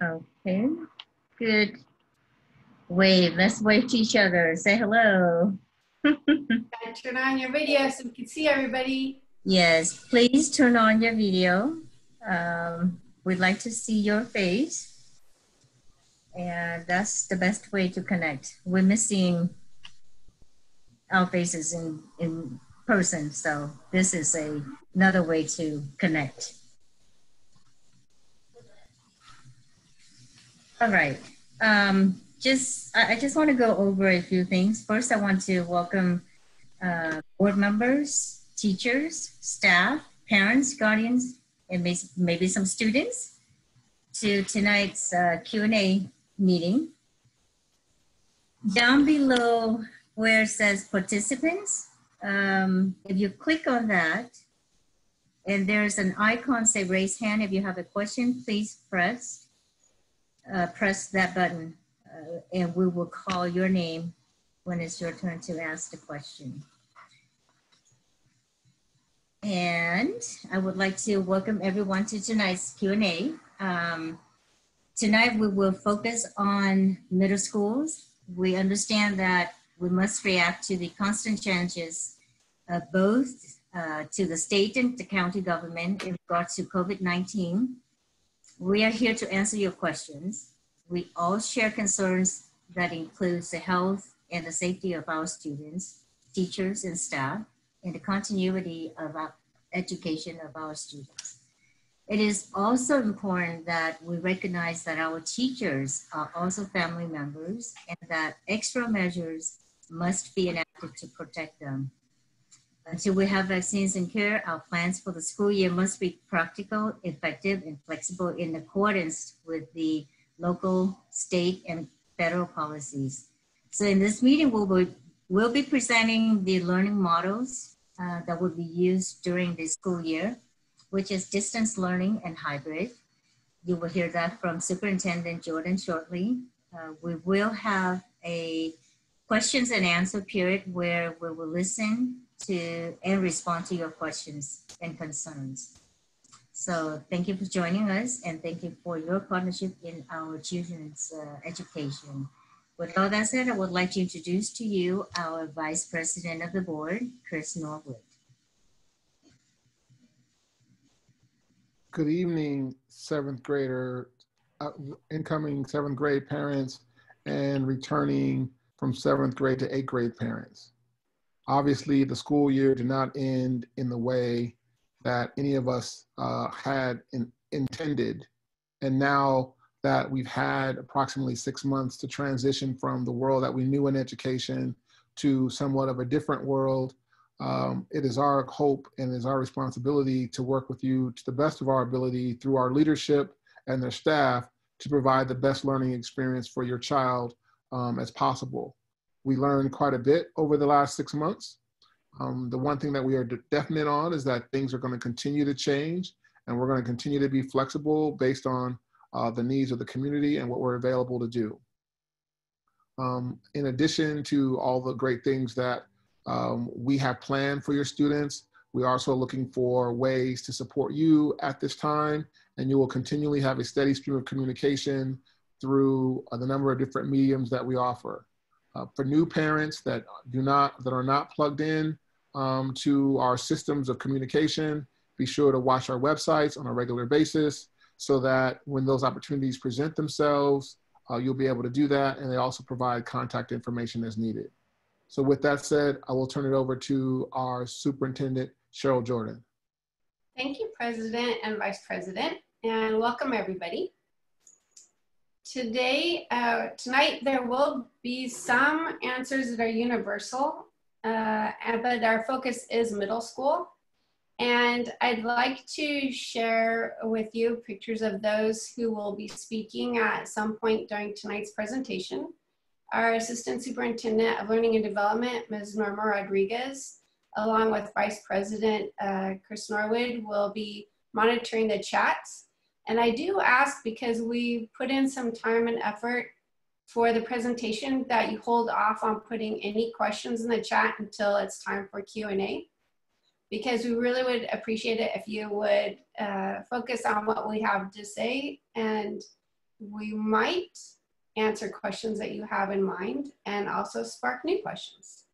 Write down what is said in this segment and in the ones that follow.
Okay, good. Wave, let's wave to each other. Say hello. Turn on your video so we can see everybody. Yes, please turn on your video. We'd like to see your face. And that's the best way to connect. We're missing our faces in person, so this is another way to connect. All right. I just want to go over a few things. First, I want to welcome board members, teachers, staff, parents, guardians, and maybe some students to tonight's Q&A meeting. Down below where it says participants, if you click on that, and there's an icon say raise hand. If you have a question, please press that button, and we will call your name when it's your turn to ask the question. And I would like to welcome everyone to tonight's Q&A. Tonight we will focus on middle schools. We understand that we must react to the constant changes both to the state and the county government in regards to COVID-19. We are here to answer your questions. We all share concerns that includes the health and the safety of our students, teachers, and staff, and the continuity of our education of our students. It is also important that we recognize that our teachers are also family members and that extra measures must be enacted to protect them. Until we have vaccines and care, our plans for the school year must be practical, effective, and flexible in accordance with the local, state, and federal policies. So in this meeting, we'll be presenting the learning models that will be used during the school year, which is distance learning and hybrid. You will hear that from Superintendent Jordan shortly. We will have a questions and answer period where we will listen to and respond to your questions and concerns. So thank you for joining us, and thank you for your partnership in our children's education. With all that said, I would like to introduce to you our Vice President of the Board, Chris Norwood. Good evening, seventh grader, incoming seventh grade parents, and returning from seventh grade to eighth grade parents. Obviously, the school year did not end in the way that any of us had intended. And now that we've had approximately 6 months to transition from the world that we knew in education to somewhat of a different world, it is our hope and is our responsibility to work with you to the best of our ability through our leadership and their staff to provide the best learning experience for your child as possible. We learned quite a bit over the last 6 months. The one thing that we are definite on is that things are going to continue to change, and we're going to continue to be flexible based on the needs of the community and what we're available to do. In addition to all the great things that we have planned for your students, we're also looking for ways to support you at this time, and you will continually have a steady stream of communication through the number of different mediums that we offer. For new parents that are not plugged in to our systems of communication, be sure to watch our websites on a regular basis so that when those opportunities present themselves, you'll be able to do that, and they also provide contact information as needed. So with that said, I will turn it over to our Superintendent, Cheryl Jordan. Thank you, President and Vice President, and welcome everybody. Tonight, there will be some answers that are universal, but our focus is middle school. And I'd like to share with you pictures of those who will be speaking at some point during tonight's presentation. Our Assistant Superintendent of Learning and Development, Ms. Norma Rodriguez, along with Vice President Chris Norwood, will be monitoring the chats. And I do ask, because we put in some time and effort for the presentation, that you hold off on putting any questions in the chat until it's time for Q&A. because we really would appreciate it if you would focus on what we have to say, and we might answer questions that you have in mind and also spark new questions.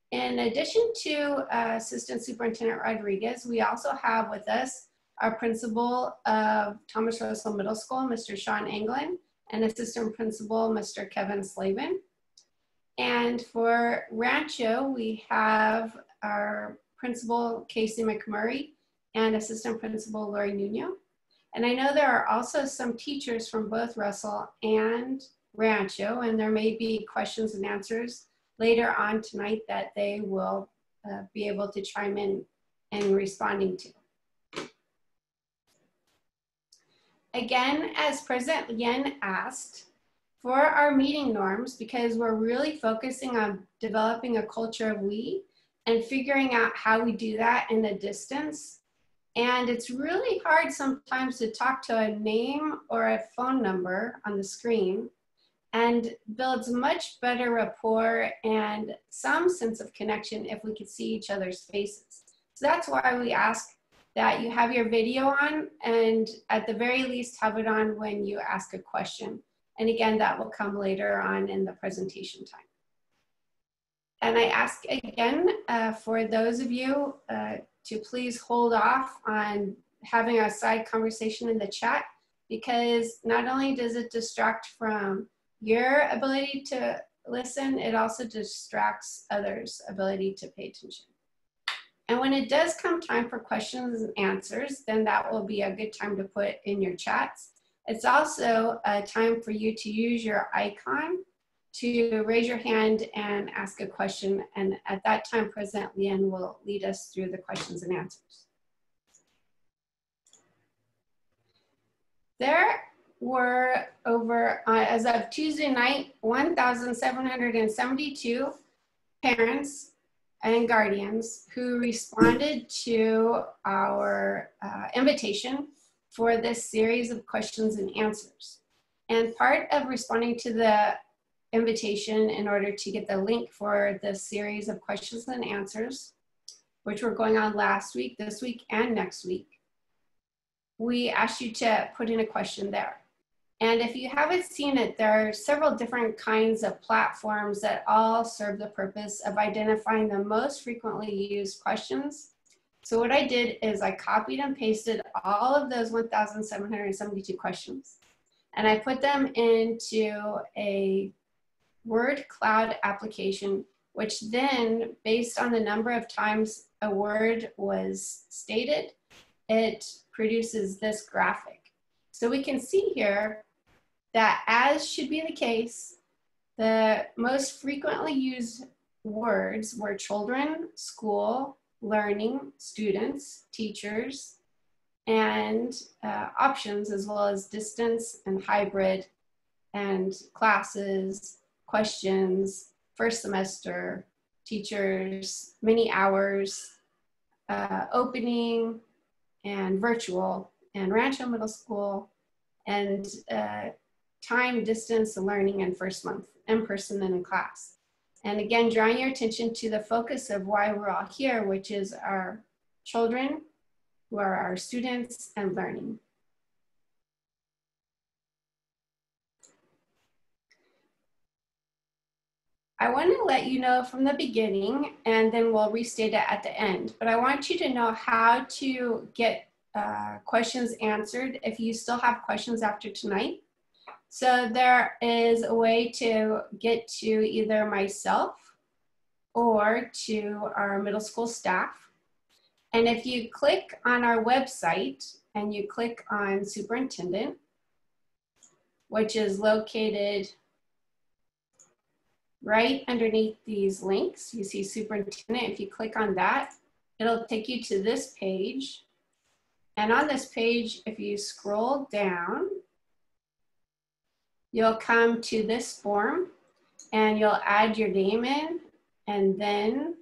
In addition to Assistant Superintendent Rodriguez, we also have with us our principal of Thomas Russell Middle School, Mr. Sean Anglin, and Assistant Principal, Mr. Kevin Slavin. And for Rancho, we have our Principal, Casey McMurray, and Assistant Principal, Lori Nuno. And I know there are also some teachers from both Russell and Rancho, and there may be questions and answers later on tonight that they will be able to chime in and responding to. Again, as President Lien asked, for our meeting norms, because we're really focusing on developing a culture of we and figuring out how we do that in a distance. And it's really hard sometimes to talk to a name or a phone number on the screen, and builds much better rapport and some sense of connection if we could see each other's faces. So that's why we ask that you have your video on, and at the very least have it on when you ask a question. And again, that will come later on in the presentation time. And I ask again for those of you to please hold off on having a side conversation in the chat, because not only does it distract from your ability to listen, it also distracts others' ability to pay attention. And when it does come time for questions and answers, then that will be a good time to put in your chats. It's also a time for you to use your icon to raise your hand and ask a question. And at that time, President Lien will lead us through the questions and answers. There were over, as of Tuesday night, 1,772 parents and guardians who responded to our invitation for this series of questions and answers. And part of responding to the invitation in order to get the link for this series of questions and answers, which were going on last week, this week, and next week, we asked you to put in a question there. And if you haven't seen it, there are several different kinds of platforms that all serve the purpose of identifying the most frequently used questions. So what I did is I copied and pasted all of those 1,772 questions, and I put them into a word cloud application, which then, based on the number of times a word was stated, it produces this graphic. So we can see here that, as should be the case, the most frequently used words were children, school, learning, students, teachers, and options, as well as distance and hybrid and classes, questions, first semester, teachers, many hours, opening, and virtual, and Rancho Middle School, and time, distance, learning, and first month, in person and in class. And again, drawing your attention to the focus of why we're all here, which is our children, who are our students, and learning. I want to let you know from the beginning, and then we'll restate it at the end, but I want you to know how to get questions answered if you still have questions after tonight. So there is a way to get to either myself or to our middle school staff. And if you click on our website and you click on Superintendent, which is located right underneath these links, you see Superintendent. If you click on that, it'll take you to this page. And on this page, if you scroll down, you'll come to this form and you'll add your name in, and then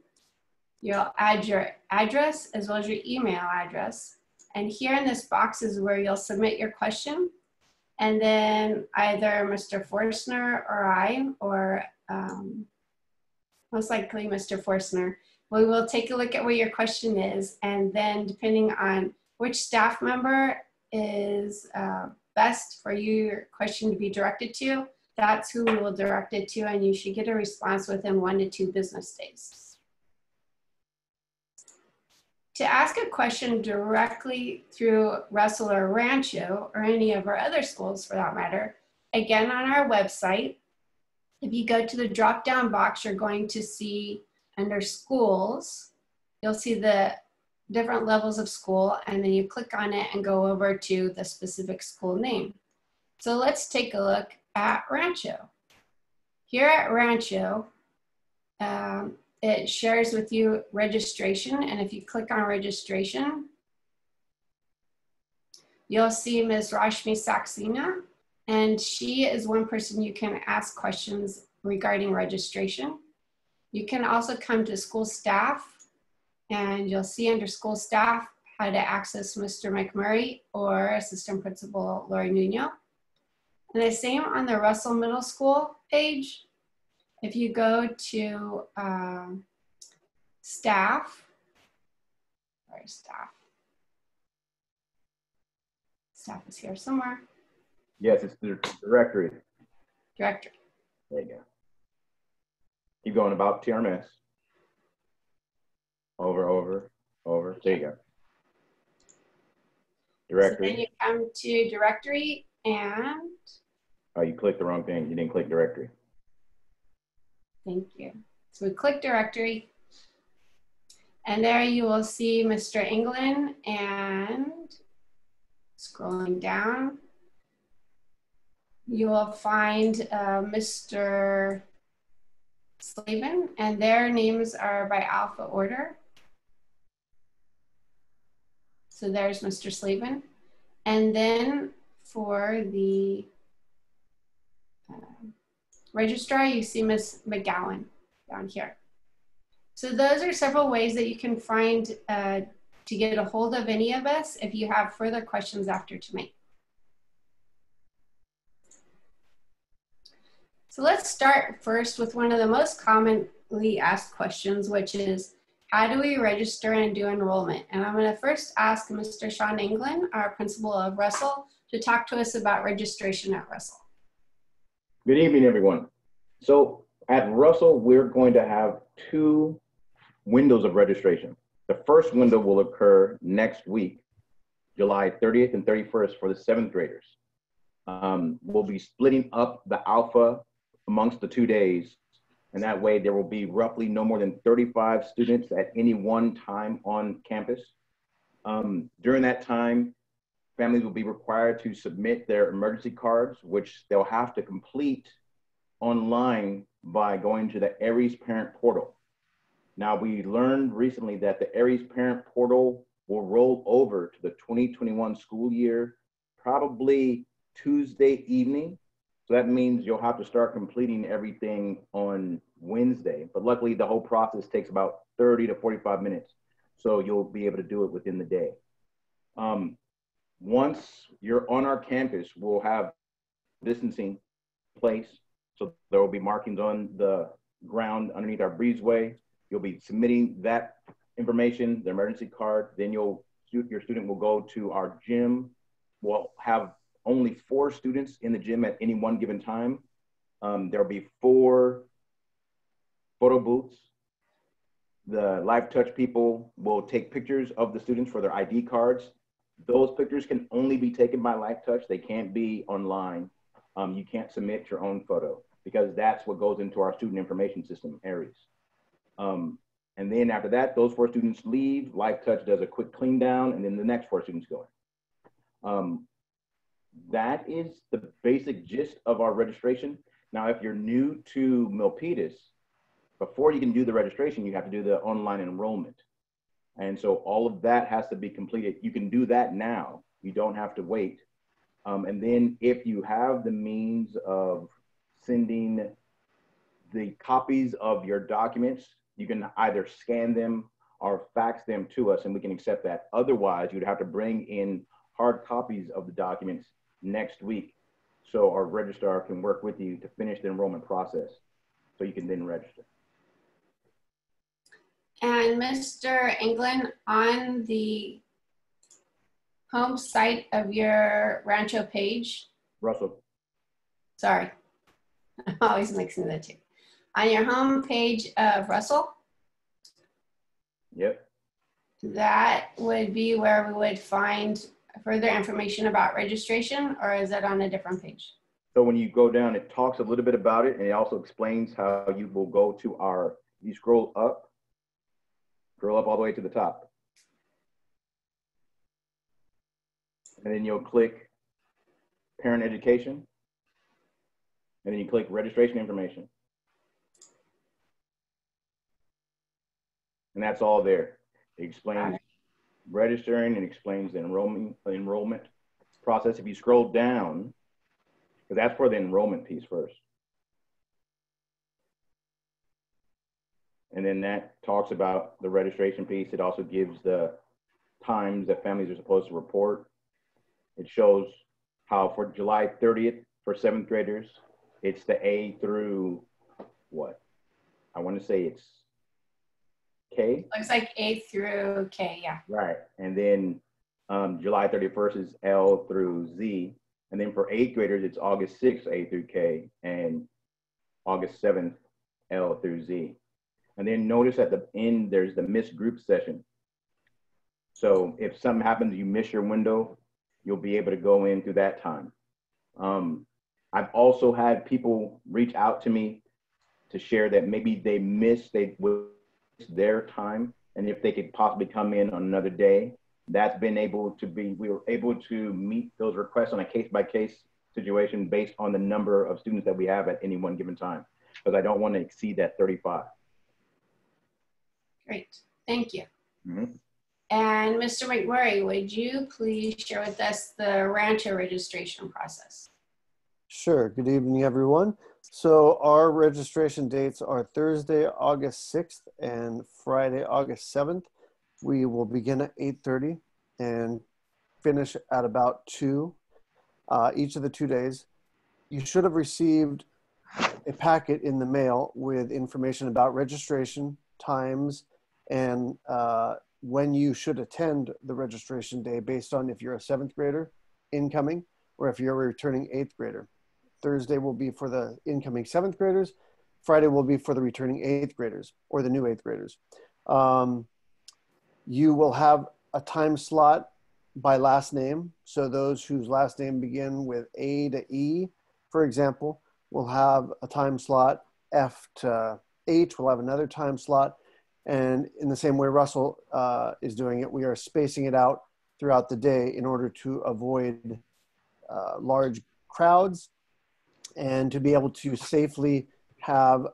you'll add your address as well as your email address. And here in this box is where you'll submit your question. And then either Mr. Forstner or I, or most likely Mr. Forstner, We will take a look at what your question is, and then depending on which staff member is best for your question to be directed to, that's who we will direct it to, and you should get a response within 1 to 2 business days. To ask a question directly through Russell or Rancho, or any of our other schools for that matter, again on our website, if you go to the drop-down box, you're going to see under schools, you'll see the different levels of school, and then you click on it and go over to the specific school name. So let's take a look at Rancho. Here at Rancho, it shares with you registration, and if you click on registration, you'll see Ms. Rashmi Saxena, and she is one person you can ask questions regarding registration. You can also come to school staff, and you'll see under school staff how to access Mr. McMurray or Assistant Principal Lori Nuno. And the same on the Russell Middle School page. If you go to staff, staff is here somewhere. Yes, it's the directory. Directory. There you go. Keep going about TRMS. Over. There you go. Directory. So then you come to directory and... Oh, you clicked the wrong thing. You didn't click directory. Thank you. So we click directory. And there you will see Mr. England, and scrolling down, you will find Mr. Slavin, and their names are by alpha order. So there's Mr. Slavin. And then for the registrar, you see Ms. McGowan down here. So those are several ways that you can find to get a hold of any of us if you have further questions after tonight. So let's start first with one of the most commonly asked questions, which is, how do we register and do enrollment? And I'm going to first ask Mr. Sean England, our principal of Russell, to talk to us about registration at Russell. Good evening, everyone. So at Russell, we're going to have 2 windows of registration. The first window will occur next week, July 30th and 31st for the 7th graders. We'll be splitting up the alpha amongst the 2 days, and that way there will be roughly no more than 35 students at any one time on campus. During that time, families will be required to submit their emergency cards, which they'll have to complete online by going to the Aries Parent Portal. Now, we learned recently that the Aries Parent Portal will roll over to the 2021 school year, probably Tuesday evening. So that means you'll have to start completing everything on Wednesday. But luckily, the whole process takes about 30 to 45 minutes. So you'll be able to do it within the day. Once you're on our campus, we'll have distancing place. So there will be markings on the ground underneath our breezeway. You'll be submitting that information, the emergency card. Then your student will go to our gym. We'll have only 4 students in the gym at any one given time. There'll be 4 photo booths. The Live Touch people will take pictures of the students for their ID cards. Those pictures can only be taken by Live Touch. They can't be online. You can't submit your own photo because that's what goes into our student information system, Aries. And then after that, those 4 students leave. Live Touch does a quick clean down, and then the next 4 students go in. That is the basic gist of our registration. Now, if you're new to Milpitas, before you can do the registration, you have to do the online enrollment. And so all of that has to be completed. You can do that now. You don't have to wait. And then if you have the means of sending the copies of your documents, you can either scan them or fax them to us and we can accept that. Otherwise, you'd have to bring in hard copies of the documents next week so our registrar can work with you to finish the enrollment process so you can then register. And Mr. England, on the home site of your Rancho page, Russell. sorry, I'm always mixing the two. On your home page of Russell, Yep. that would be where we would find further information about registration, or is that on a different page? So when you go down, it talks a little bit about it, and it also explains how you will go to our, you scroll up all the way to the top. And then you'll click parent education. And then you click registration information. And that's all there. It explains registering and explains the enrollment process. If you scroll down, because that's for the enrollment piece first. And then that talks about the registration piece. It also gives the times that families are supposed to report. It shows how for July 30th for 7th graders, it's the A through what? I want to say it's K. Looks like A through K, yeah. Right. And then July 31st is L through Z. And then for 8th graders, it's August 6th, A through K, and August 7th, L through Z. And then notice at the end, there's the missed group session. So if something happens, you miss your window, you'll be able to go in through that time. I've also had people reach out to me to share that maybe they missed their time, and if they could possibly come in on another day. That's been able to be, we were able to meet those requests on a case-by-case situation based on the number of students that we have at any one given time, because I don't want to exceed that 35. Great, thank you. Mm-hmm. And Mr. McMurray, would you please share with us the Rancho registration process? Sure. Good evening, everyone. So our registration dates are Thursday, August 6th and Friday, August 7th. We will begin at 8:30 and finish at about 2 each of the 2 days. You should have received a packet in the mail with information about registration, times, and when you should attend the registration day based on if you're a 7th grader incoming or if you're a returning 8th grader. Thursday will be for the incoming 7th graders. Friday will be for the returning 8th graders or the new 8th graders. You will have a time slot by last name. So those whose last name begin with A to E, for example, will have a time slot. F to H will have another time slot. And in the same way Russell is doing it, we are spacing it out throughout the day in order to avoid large crowds and to be able to safely have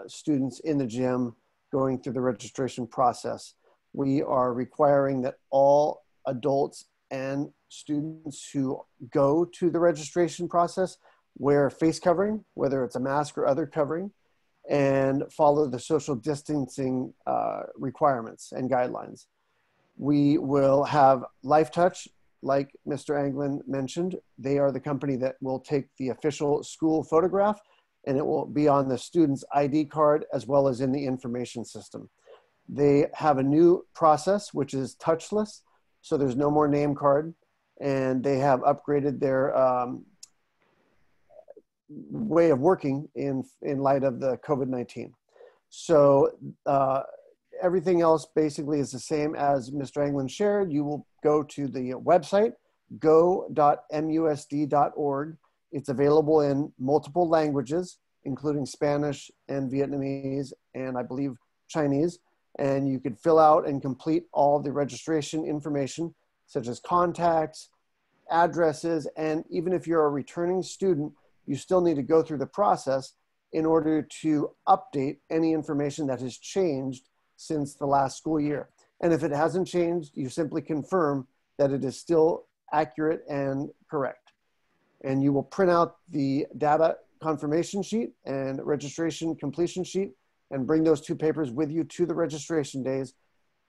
students in the gym going through the registration process. We are requiring that all adults and students who go to the registration process wear face covering, whether it's a mask or other covering, and follow the social distancing requirements and guidelines. We will have Life Touch, like Mr. Anglin mentioned. They are the company that will take the official school photograph, and it will be on the student's ID card as well as in the information system. They have a new process, which is touchless, so there's no more name card, and they have upgraded their way of working in light of the COVID-19. So everything else basically is the same as Mr. Anglin shared. You will go to the website, go.musd.org. It's available in multiple languages, including Spanish and Vietnamese, and I believe Chinese. And you could fill out and complete all the registration information, such as contacts, addresses, and even if you're a returning student, you still need to go through the process in order to update any information that has changed since the last school year. And if it hasn't changed, you simply confirm that it is still accurate and correct. And you will print out the data confirmation sheet and registration completion sheet and bring those 2 papers with you to the registration days.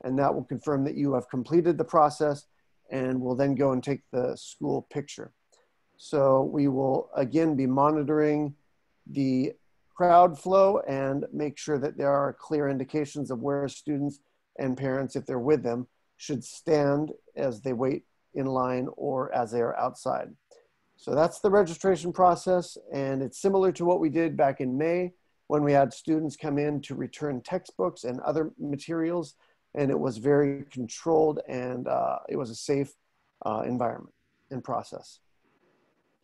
And that will confirm that you have completed the process and will then go and take the school picture. So we will again be monitoring the crowd flow and make sure that there are clear indications of where students and parents, if they're with them, should stand as they wait in line or as they are outside. So that's the registration process, and it's similar to what we did back in May when we had students come in to return textbooks and other materials, and it was very controlled, and it was a safe environment and process.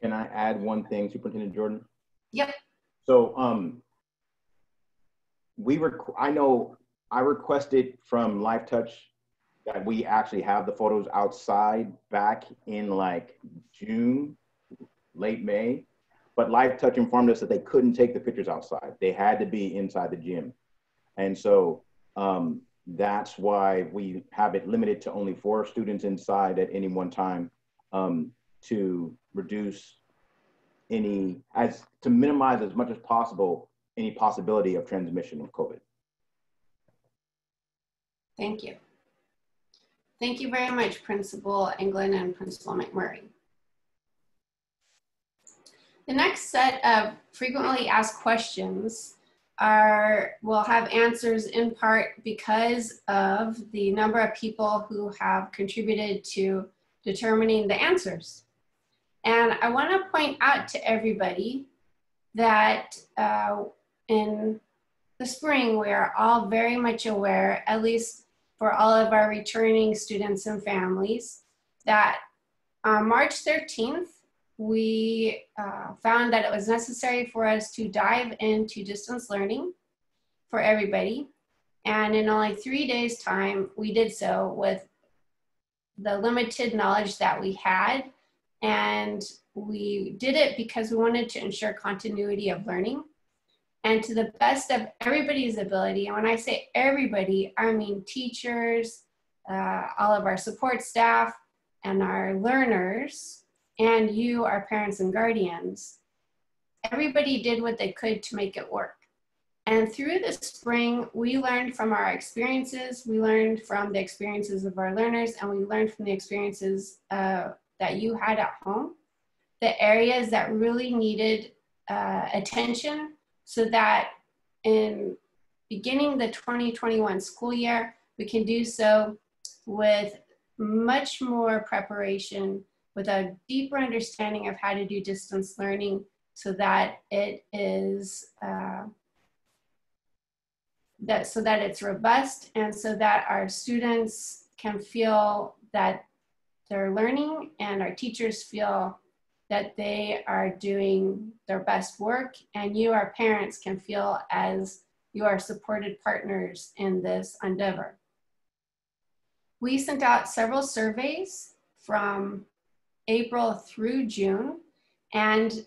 Can I add one thing, Superintendent Jordan? Yep. So I know I requested from Life Touch that we actually have the photos outside back in like June, late May, but Life Touch informed us that they couldn't take the pictures outside. They had to be inside the gym. And so that's why we have it limited to only 4 students inside at any one time, to reduce to minimize as much as possible any possibility of transmission of COVID. Thank you. Thank you very much, Principal England and Principal McMurray. The next set of frequently asked questions will have answers in part because of the number of people who have contributed to determining the answers. And I want to point out to everybody that in the spring, we are all very much aware, at least for all of our returning students and families, that on March 13th, we found that it was necessary for us to dive into distance learning for everybody. And in only 3 days' time, we did so with the limited knowledge that we had. And we did it because we wanted to ensure continuity of learning and to the best of everybody's ability. And when I say everybody, I mean teachers, all of our support staff, and our learners, and you, our parents and guardians. Everybody did what they could to make it work. And through the spring, we learned from our experiences, we learned from the experiences of our learners, and we learned from the experiences that you had at home, the areas that really needed attention, so that in beginning the 2021 school year, we can do so with much more preparation, with a deeper understanding of how to do distance learning, so that it is so that it's robust, and so that our students can feel that they're learning, and our teachers feel that they are doing their best work, and you, our parents, can feel as you are supported partners in this endeavor. We sent out several surveys from April through June, and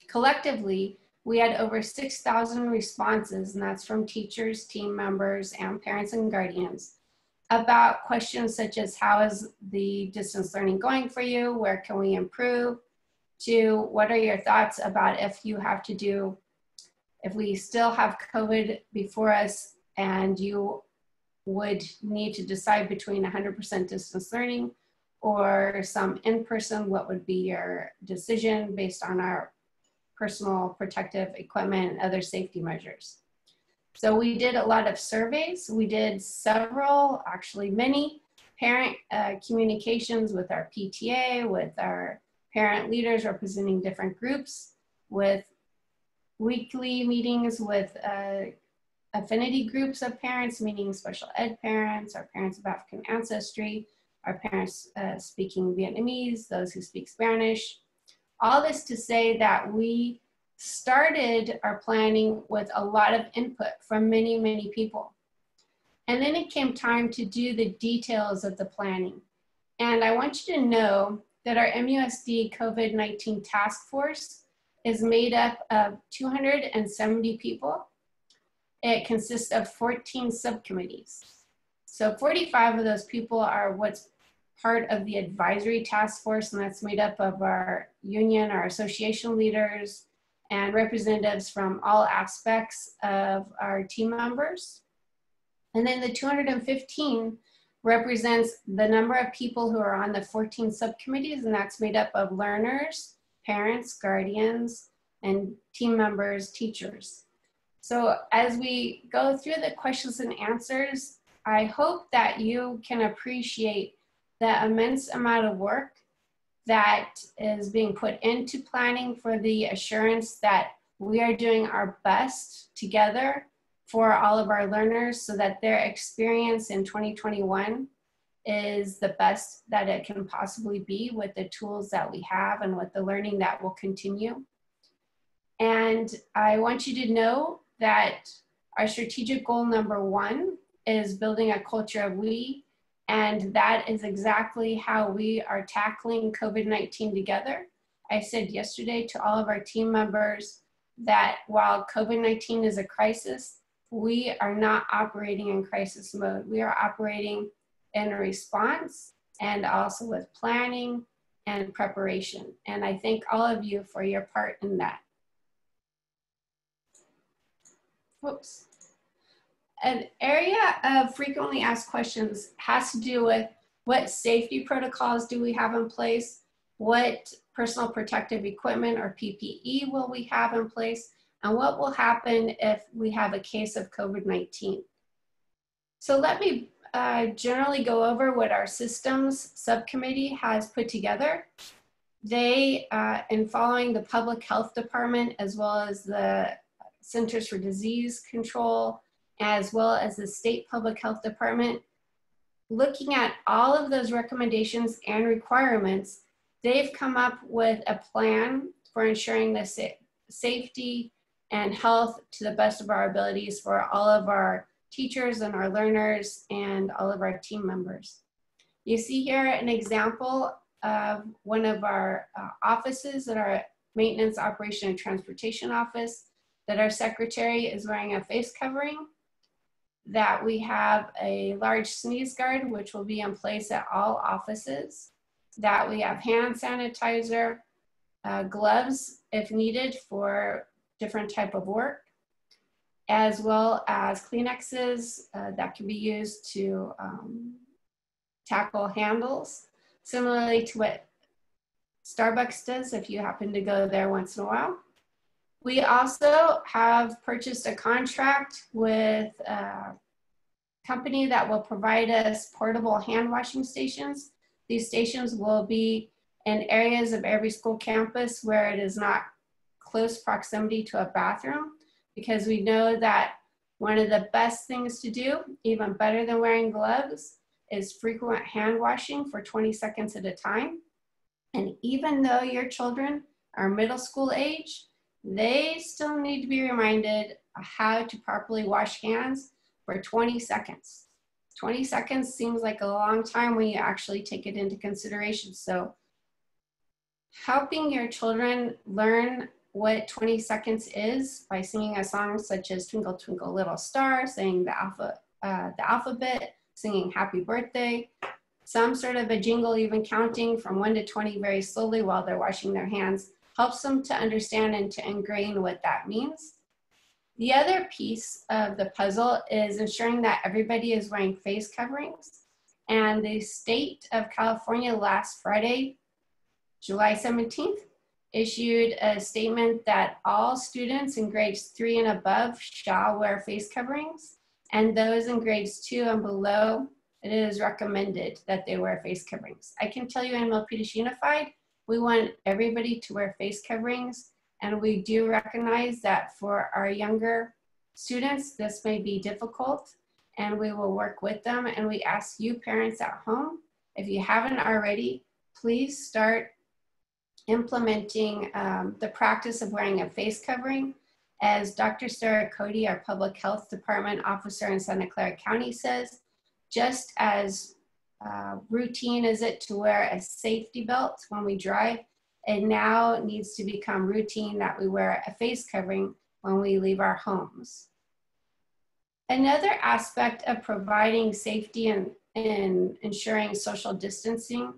collectively, we had over 6,000 responses, and that's from teachers, team members, and parents and guardians, about questions such as how is the distance learning going for you? Where can we improve? To what are your thoughts about if we still have COVID before us and you would need to decide between 100% distance learning or some in-person, what would be your decision based on our personal protective equipment and other safety measures? So we did a lot of surveys. We did several, actually many, parent communications with our PTA, with our parent leaders representing different groups, with weekly meetings with affinity groups of parents, meaning special ed parents, our parents of African ancestry, our parents speaking Vietnamese, those who speak Spanish. All this to say that we started our planning with a lot of input from many, many people. And then it came time to do the details of the planning. And I want you to know that our MUSD COVID-19 task force is made up of 270 people. It consists of 14 subcommittees. So 45 of those people are what's part of the advisory task force, and that's made up of our union, our association leaders, and representatives from all aspects of our team members. And then the 215 represents the number of people who are on the 14 subcommittees, and that's made up of learners, parents, guardians, and team members, teachers. So as we go through the questions and answers, I hope that you can appreciate the immense amount of work that is being put into planning, for the assurance that we are doing our best together for all of our learners so that their experience in 2021 is the best that it can possibly be with the tools that we have and with the learning that will continue. And I want you to know that our strategic goal number 1 is building a culture of we, and that is exactly how we are tackling COVID-19 together. I said yesterday to all of our team members that while COVID-19 is a crisis, we are not operating in crisis mode. We are operating in response and also with planning and preparation. And I thank all of you for your part in that. Whoops. An area of frequently asked questions has to do with what safety protocols do we have in place, what personal protective equipment or PPE will we have in place, and what will happen if we have a case of COVID-19. So let me generally go over what our systems subcommittee has put together. They, in following the public health department, as well as the Centers for Disease Control, as well as the state public health department, looking at all of those recommendations and requirements, they've come up with a plan for ensuring the safety and health to the best of our abilities for all of our teachers and our learners and all of our team members. You see here an example of one of our offices at our Maintenance, Operation, and Transportation office, that our secretary is wearing a face covering, that we have a large sneeze guard, which will be in place at all offices, that we have hand sanitizer, gloves if needed for different type of work, as well as Kleenexes that can be used to tackle handles, similarly to what Starbucks does if you happen to go there once in a while. We also have purchased a contract with a company that will provide us portable hand washing stations. These stations will be in areas of every school campus where it is not close proximity to a bathroom, because we know that one of the best things to do, even better than wearing gloves, is frequent hand washing for 20 seconds at a time. And even though your children are middle school age, they still need to be reminded how to properly wash hands for 20 seconds. 20 seconds seems like a long time when you actually take it into consideration. So helping your children learn what 20 seconds is by singing a song such as Twinkle Twinkle Little Star, saying the alphabet, singing happy birthday, some sort of a jingle, even counting from 1 to 20 very slowly while they're washing their hands, helps them to understand and to ingrain what that means. The other piece of the puzzle is ensuring that everybody is wearing face coverings. And the state of California last Friday, July 17th, issued a statement that all students in grades 3 and above shall wear face coverings, and those in grades 2 and below, it is recommended that they wear face coverings. I can tell you in Milpitas Unified, we want everybody to wear face coverings, and we do recognize that for our younger students, this may be difficult, and we will work with them. And we ask you parents at home, if you haven't already, please start implementing the practice of wearing a face covering. As Dr. Sarah Cody, our Public Health Department officer in Santa Clara County says, just as routine is it to wear a safety belt when we drive, it now needs to become routine that we wear a face covering when we leave our homes. Another aspect of providing safety and ensuring social distancing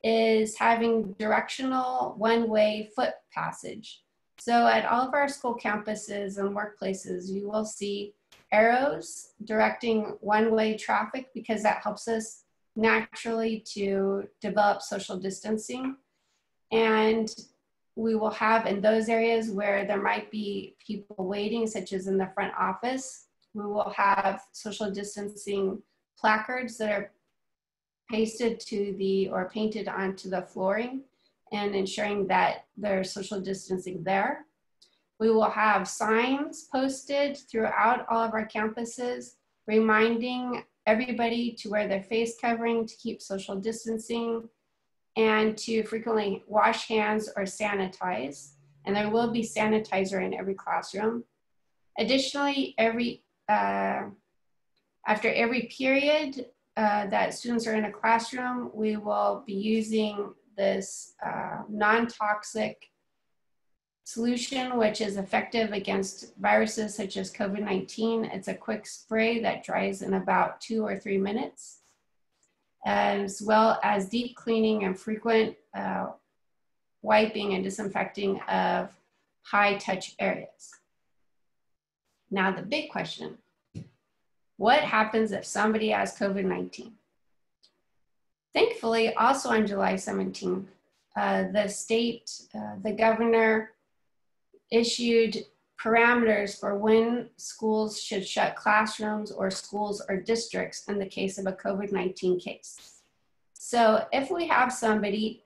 is having directional one-way foot passage. So at all of our school campuses and workplaces, you will see arrows directing one-way traffic, because that helps us naturally to develop social distancing. And we will have in those areas where there might be people waiting, such as in the front office, we will have social distancing placards that are pasted to the, or painted onto the flooring and ensuring that there's social distancing there. We will have signs posted throughout all of our campuses, reminding everybody to wear their face covering, to keep social distancing, and to frequently wash hands or sanitize. And there will be sanitizer in every classroom. Additionally, after every period that students are in a classroom, we will be using this non-toxic solution, which is effective against viruses such as COVID-19. It's a quick spray that dries in about 2 or 3 minutes, as well as deep cleaning and frequent wiping and disinfecting of high touch areas. Now the big question, what happens if somebody has COVID-19? Thankfully, also on July 17th, the governor issued parameters for when schools should shut classrooms or schools or districts in the case of a COVID-19 case. So if we have somebody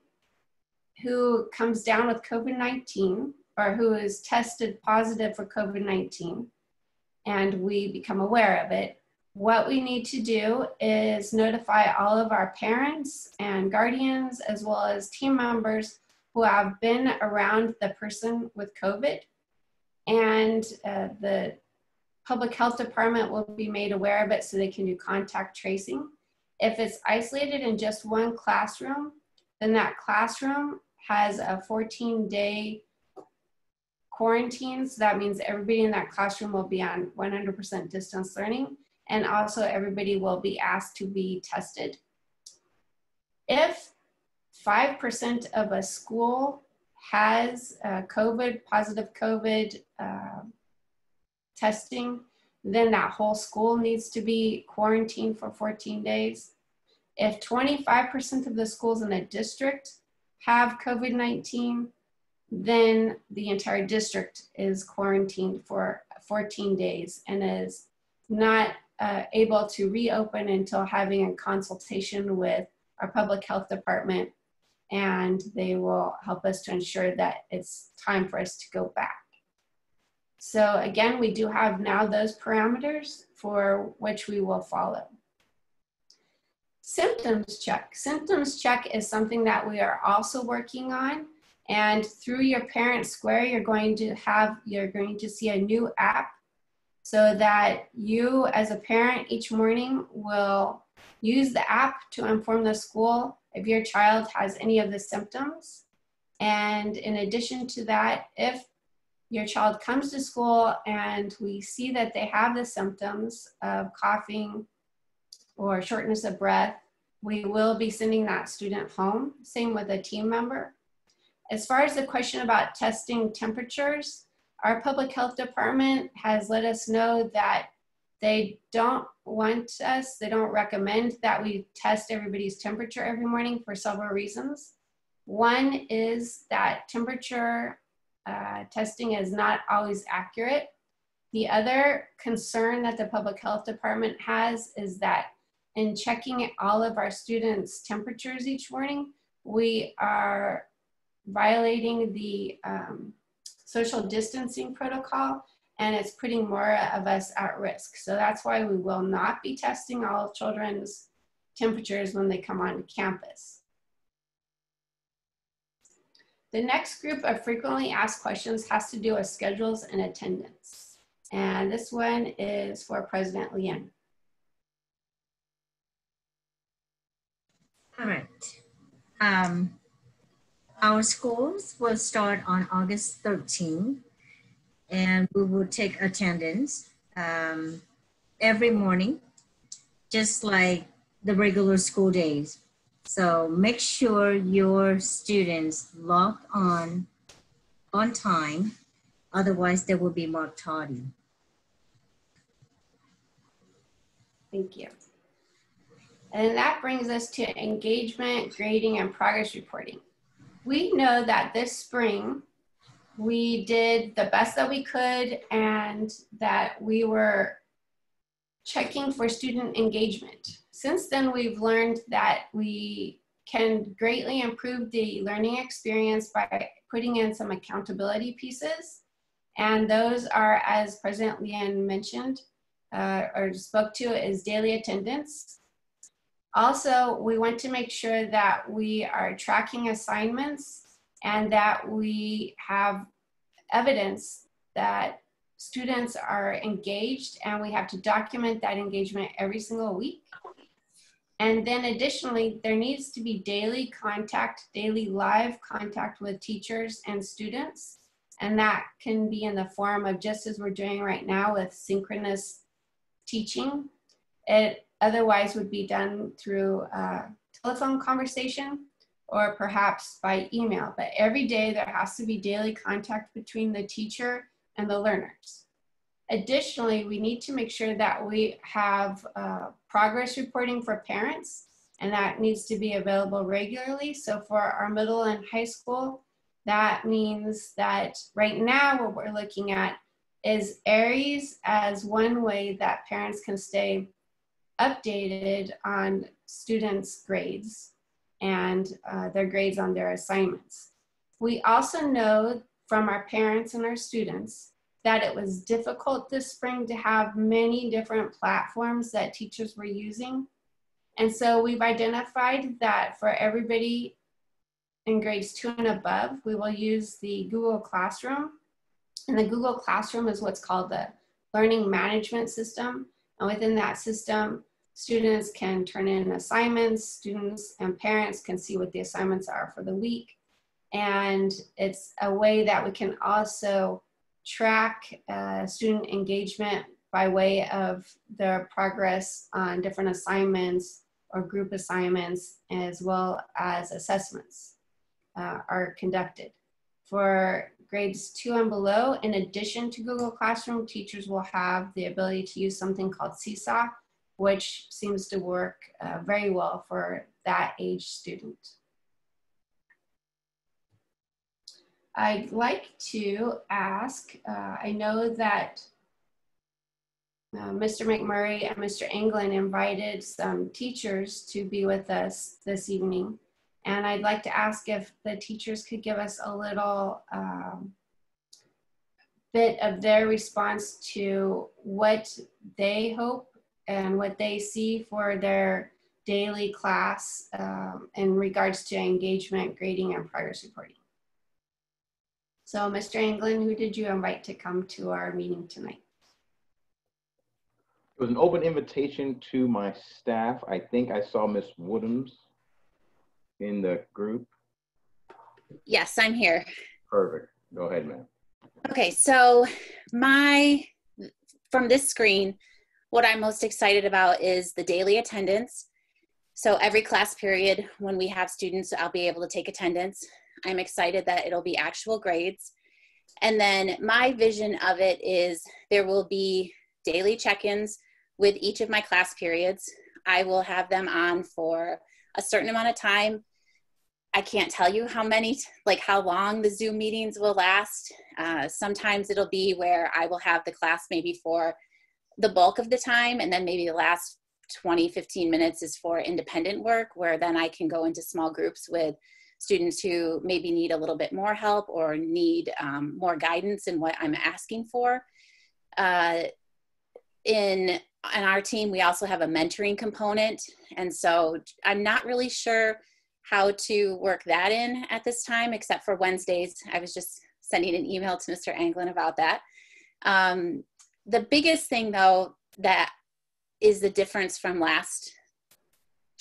who comes down with COVID-19 or who is tested positive for COVID-19 and we become aware of it, what we need to do is notify all of our parents and guardians, as well as team members who have been around the person with COVID. And the public health department will be made aware of it so they can do contact tracing. If it's isolated in just one classroom, then that classroom has a 14-day quarantine. So that means everybody in that classroom will be on 100% distance learning. And also everybody will be asked to be tested. If 5% of a school has positive COVID testing, then that whole school needs to be quarantined for 14 days. If 25% of the schools in a district have COVID-19, then the entire district is quarantined for 14 days and is not able to reopen until having a consultation with our public health department, and they will help us to ensure that it's time for us to go back. So again, we do have now those parameters for which we will follow. Symptoms check. Symptoms check is something that we are also working on, and through your Parent Square, you're going to see a new app so that you as a parent each morning will use the app to inform the school if your child has any of the symptoms. And in addition to that, if your child comes to school and we see that they have the symptoms of coughing or shortness of breath, we will be sending that student home. Same with a team member. As far as the question about testing temperatures, our public health department has let us know that they don't recommend that we test everybody's temperature every morning for several reasons. One is that temperature testing is not always accurate. The other concern that the public health department has is that in checking all of our students' temperatures each morning, we are violating the social distancing protocol, and it's putting more of us at risk. So that's why we will not be testing all children's temperatures when they come onto campus. The next group of frequently asked questions has to do with schedules and attendance. And this one is for President Leanne. All right. Our schools will start on August 13th, and we will take attendance every morning, just like the regular school days. So make sure your students log on time, otherwise they will be marked tardy. Thank you. And that brings us to engagement, grading, and progress reporting. We know that this spring, we did the best that we could and that we were checking for student engagement. Since then, we've learned that we can greatly improve the learning experience by putting in some accountability pieces. And those are, as President Leanne mentioned or spoke to, is daily attendance. Also, we want to make sure that we are tracking assignments and that we have evidence that students are engaged, and we have to document that engagement every single week. And then additionally, there needs to be daily contact, daily live contact with teachers and students. And that can be in the form of, just as we're doing right now with synchronous teaching. It otherwise would be done through a telephone conversation or perhaps by email. But every day there has to be daily contact between the teacher and the learners. Additionally, we need to make sure that we have progress reporting for parents, and that needs to be available regularly. So for our middle and high school, that means that right now what we're looking at is ARIES as one way that parents can stay updated on students' grades and their grades on their assignments. We also know from our parents and our students that it was difficult this spring to have many different platforms that teachers were using. And so we've identified that for everybody in grades 2 and above, we will use the Google Classroom. And the Google Classroom is what's called the learning management system. And within that system, students can turn in assignments, students and parents can see what the assignments are for the week. And it's a way that we can also track student engagement by way of their progress on different assignments or group assignments, as well as assessments are conducted. For grades 2 and below, in addition to Google Classroom, teachers will have the ability to use something called Seesaw, which seems to work very well for that age student. I'd like to ask, I know that Mr. McMurray and Mr. Anglin invited some teachers to be with us this evening. And I'd like to ask if the teachers could give us a little bit of their response to what they hope and what they see for their daily class in regards to engagement, grading, and progress reporting. So Mr. Anglin, who did you invite to come to our meeting tonight? It was an open invitation to my staff. I think I saw Ms. Woodhams in the group. Yes, I'm here. Perfect. Go ahead, ma'am. Okay, so from this screen, what I'm most excited about is the daily attendance. So every class period, when we have students, I'll be able to take attendance. I'm excited that it'll be actual grades. And then my vision of it is there will be daily check-ins with each of my class periods. I will have them on for a certain amount of time. I can't tell you how many, like how long the Zoom meetings will last. Sometimes it'll be where I will have the class maybe for the bulk of the time, and then maybe the last 20, 15 minutes is for independent work, where then I can go into small groups with students who maybe need a little bit more help or need more guidance in what I'm asking for. In our team, we also have a mentoring component. And so I'm not really sure how to work that in at this time, except for Wednesdays. I was just sending an email to Mr. Anglin about that. The biggest thing though, that is the difference from last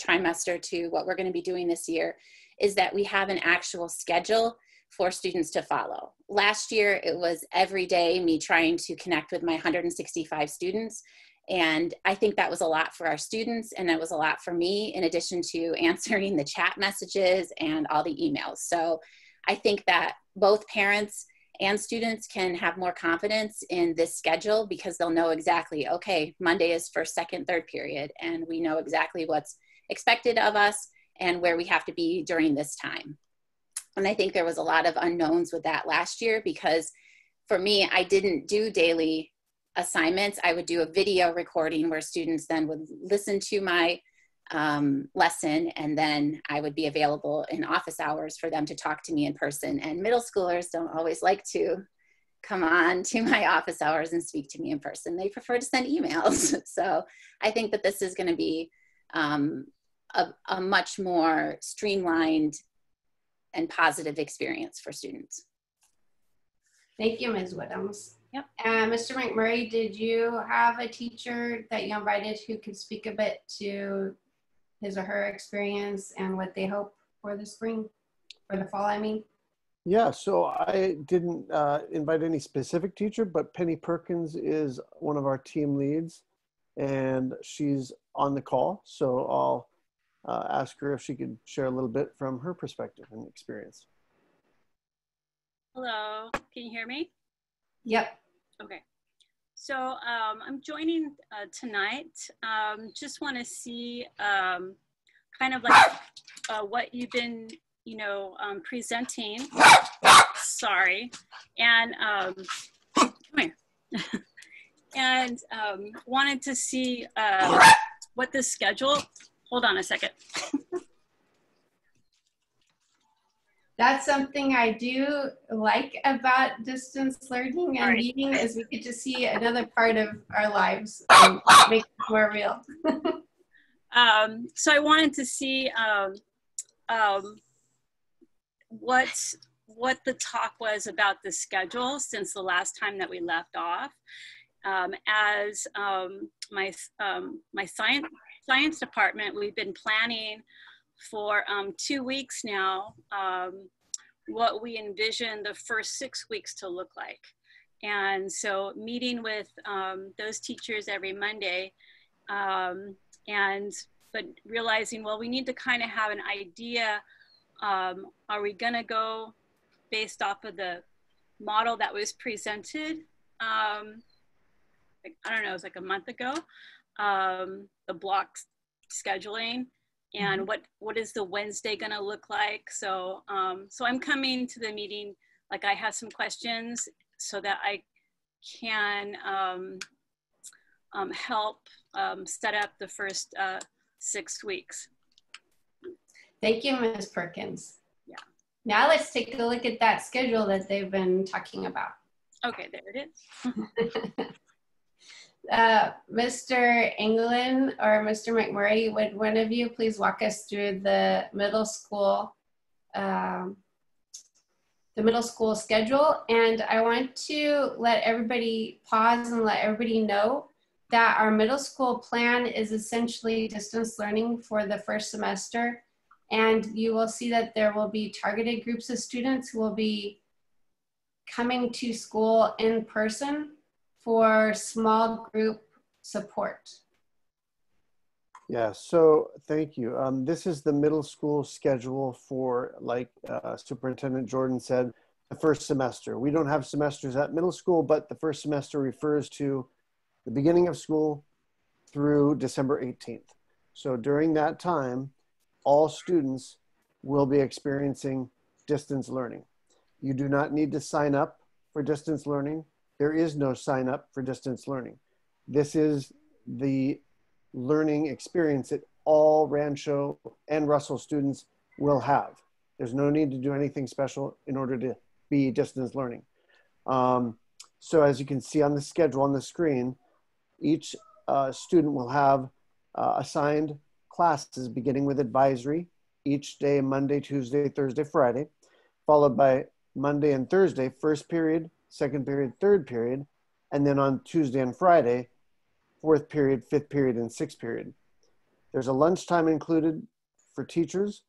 trimester to what we're going to be doing this year, is that we have an actual schedule for students to follow. Last year, it was every day me trying to connect with my 165 students. And I think that was a lot for our students, and it was a lot for me, in addition to answering the chat messages and all the emails. So I think that both parents and students can have more confidence in this schedule, because they'll know exactly, okay, Monday is first, second, third period, and we know exactly what's expected of us and where we have to be during this time. And I think there was a lot of unknowns with that last year, because for me, I didn't do daily assignments. I would do a video recording where students then would listen to my lesson, and then I would be available in office hours for them to talk to me in person. And middle schoolers don't always like to come on to my office hours and speak to me in person. They prefer to send emails. So I think that this is going to be a much more streamlined and positive experience for students. Thank you, Ms. Whittams. Yep. And Mr. McMurray, did you have a teacher that you invited who could speak a bit to his or her experience and what they hope for the spring, or the fall, I mean? Yeah, so I didn't invite any specific teacher, but Penny Perkins is one of our team leads, and she's on the call. So I'll ask her if she could share a little bit from her perspective and experience. Hello, can you hear me? Yep. Okay. So I'm joining tonight. Just want to see kind of like what you've been, presenting. Sorry. And come here. And wanted to see what the schedule. Hold on a second. That's something I do like about distance learning and meeting, is we get to see another part of our lives and make it more real. So I wanted to see what the talk was about the schedule since the last time that we left off. As my science department, we've been planning for 2 weeks now what we envision the first 6 weeks to look like. And so meeting with those teachers every Monday, but realizing, well, we need to kind of have an idea, are we gonna go based off of the model that was presented, I don't know, it was like a month ago, the block scheduling, and what is the Wednesday gonna look like? So so I'm coming to the meeting, like I have some questions so that I can help set up the first 6 weeks. Thank you, Ms. Perkins. Yeah. Now let's take a look at that schedule that they've been talking about. Okay, there it is. Mr. Englund or Mr. McMurray, would one of you please walk us through the middle school schedule? And I want to let everybody pause and let everybody know that our middle school plan is essentially distance learning for the first semester. And you will see that there will be targeted groups of students who will be coming to school in person for small group support. Yeah, so thank you. This is the middle school schedule for, like Superintendent Jordan said, the first semester. We don't have semesters at middle school, but the first semester refers to the beginning of school through December 18th. So during that time, all students will be experiencing distance learning. You do not need to sign up for distance learning. There is no sign up for distance learning. This is the learning experience that all Rancho and Russell students will have. There's no need to do anything special in order to be distance learning. So as you can see on the schedule on the screen, each student will have assigned classes beginning with advisory each day, Monday, Tuesday, Thursday, Friday, followed by Monday and Thursday, first period, second period, third period, and then on Tuesday and Friday, fourth period, fifth period, and sixth period. There's a lunchtime included for teachers.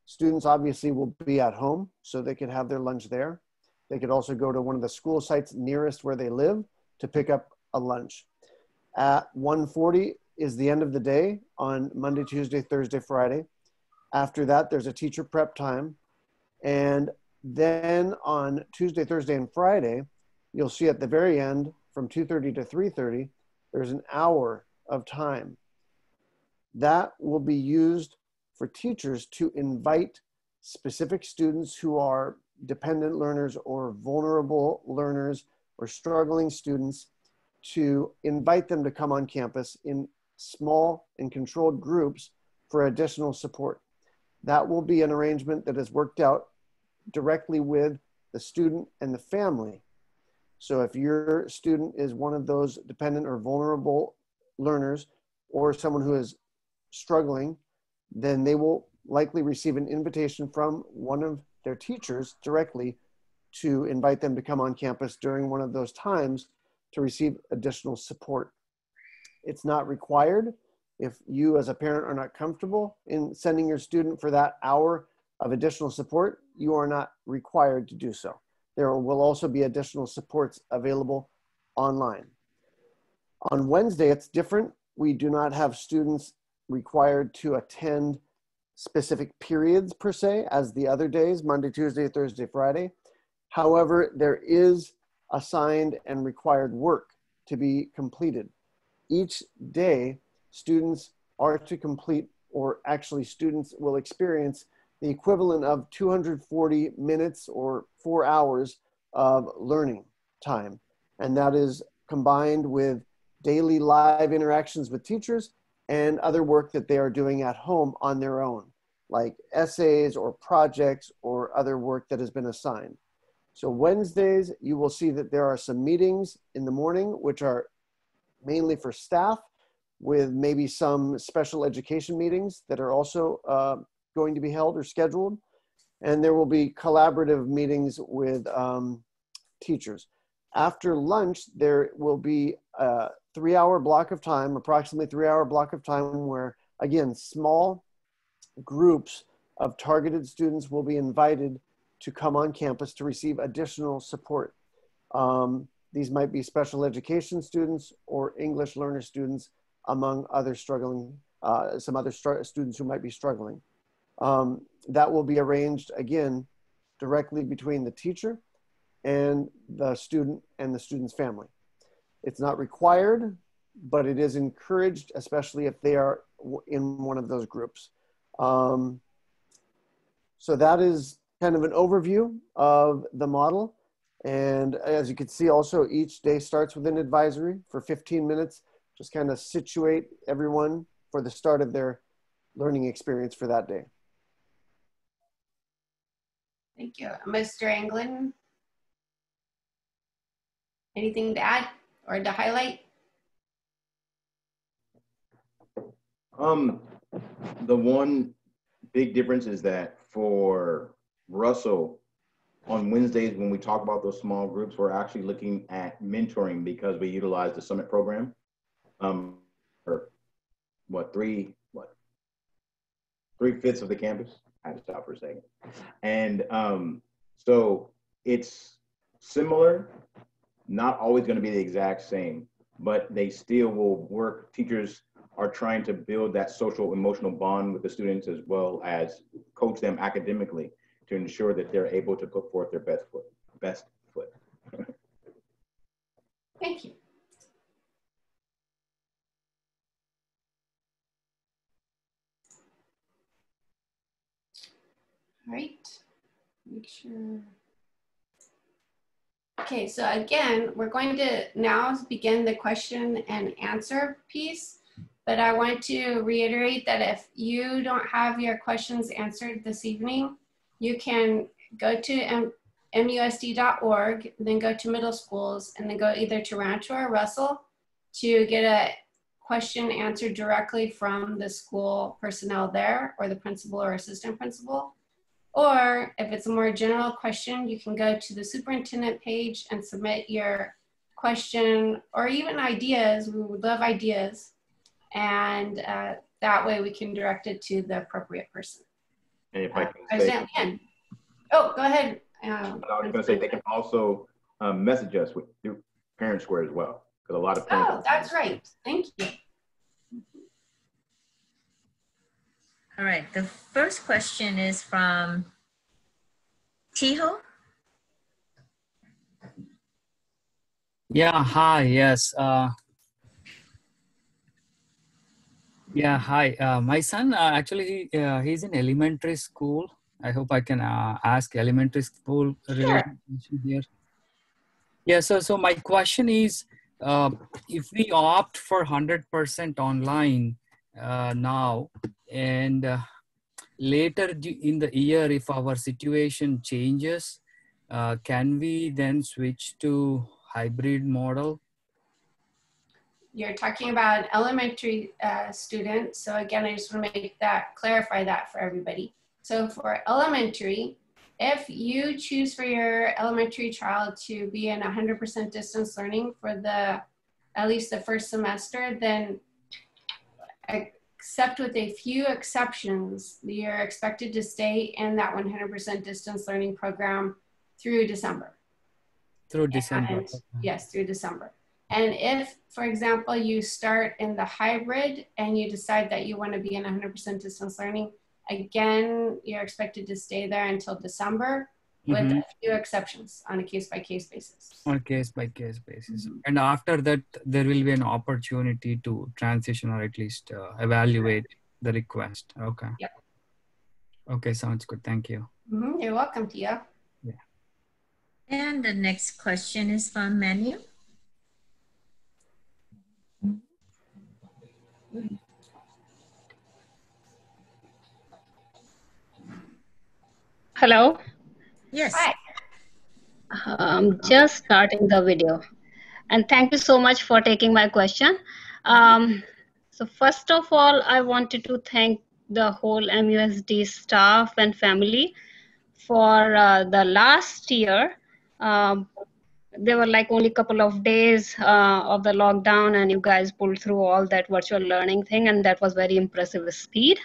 Students obviously will be at home, so they could have their lunch there. They could also go to one of the school sites nearest where they live to pick up a lunch. At 1:40 is the end of the day on Monday, Tuesday, Thursday, Friday. After that, there's a teacher prep time. And then on Tuesday, Thursday, and Friday, you'll see at the very end from 2:30 to 3:30, there's an hour of time. That will be used for teachers to invite specific students who are dependent learners or vulnerable learners or struggling students, to invite them to come on campus in small and controlled groups for additional support. That will be an arrangement that is worked out directly with the student and the family. So if your student is one of those dependent or vulnerable learners or someone who is struggling, then they will likely receive an invitation from one of their teachers directly to invite them to come on campus during one of those times to receive additional support. It's not required. If you as a parent are not comfortable in sending your student for that hour of additional support, you are not required to do so. There will also be additional supports available online. On Wednesday, it's different. We do not have students required to attend specific periods per se as the other days, Monday, Tuesday, Thursday, Friday. However, there is assigned and required work to be completed. Each day, students are to complete, or actually students will experience the equivalent of 240 minutes or 4 hours of learning time. And that is combined with daily live interactions with teachers and other work that they are doing at home on their own, like essays or projects or other work that has been assigned. So Wednesdays, you will see that there are some meetings in the morning, which are mainly for staff, with maybe some special education meetings that are also going to be held or scheduled. And there will be collaborative meetings with teachers. After lunch, there will be a 3-hour block of time, approximately 3-hour block of time, where, again, small groups of targeted students will be invited to come on campus to receive additional support. These might be special education students or English learner students, among other struggling, some other students who might be struggling. That will be arranged, again, directly between the teacher and the student's family. It's not required, but it is encouraged, especially if they are in one of those groups. So that is kind of an overview of the model. And as you can see, also each day starts with an advisory for 15 minutes, just kind of situate everyone for the start of their learning experience for that day. Thank you. Mr. Anglin, anything to add or to highlight? The one big difference is that for Russell, on Wednesdays when we talk about those small groups, we're actually looking at mentoring because we utilize the summit program. Or three-fifths of the campus. I had to stop for a second. And so it's similar, not always going to be the exact same, but they still will work. Teachers are trying to build that social emotional bond with the students as well as coach them academically to ensure that they're able to put forth their best foot. Thank you. All right, make sure. Okay, so again, we're going to now begin the question and answer piece, but I want to reiterate that if you don't have your questions answered this evening, you can go to musd.org, then go to middle schools, and then go either to Rancho or Russell to get a question answered directly from the school personnel there, or the principal or assistant principal. Or if it's a more general question, you can go to the superintendent page and submit your question or even ideas. We would love ideas. And that way we can direct it to the appropriate person. And if I can say, oh, go ahead. I was going to say they can also message us through Parent Square as well, because a lot of parents. Oh, that's right. Thank you. All right, the first question is from Tiho. Yeah, hi, yes. Yeah, hi. My son, actually, he's in elementary school I hope I can ask elementary school related question here. Yeah, so my question is, if we opt for 100% online now, and later in the year, if our situation changes, can we then switch to hybrid model? You're talking about elementary students. So again, I just want to clarify that for everybody. So for elementary, if you choose for your elementary child to be in 100% distance learning for at least the first semester, then except with a few exceptions, you're expected to stay in that 100% distance learning program through December. Through December. And, yes, through December. And if, for example, you start in the hybrid and you decide that you want to be in 100% distance learning, again, you're expected to stay there until December with a few exceptions on a case-by-case basis. On a case-by-case basis. And after that, there will be an opportunity to transition or at least evaluate the request. Okay. Yep. Okay, sounds good. Thank you. You're welcome, Tia. Yeah. And the next question is from Manu. Hello. Yes. Hi. Just starting the video. And thank you so much for taking my question. So first of all, I wanted to thank the whole MUSD staff and family for the last year. There were like only a couple of days of the lockdown, and you guys pulled through all that virtual learning thing, and that was very impressive speed.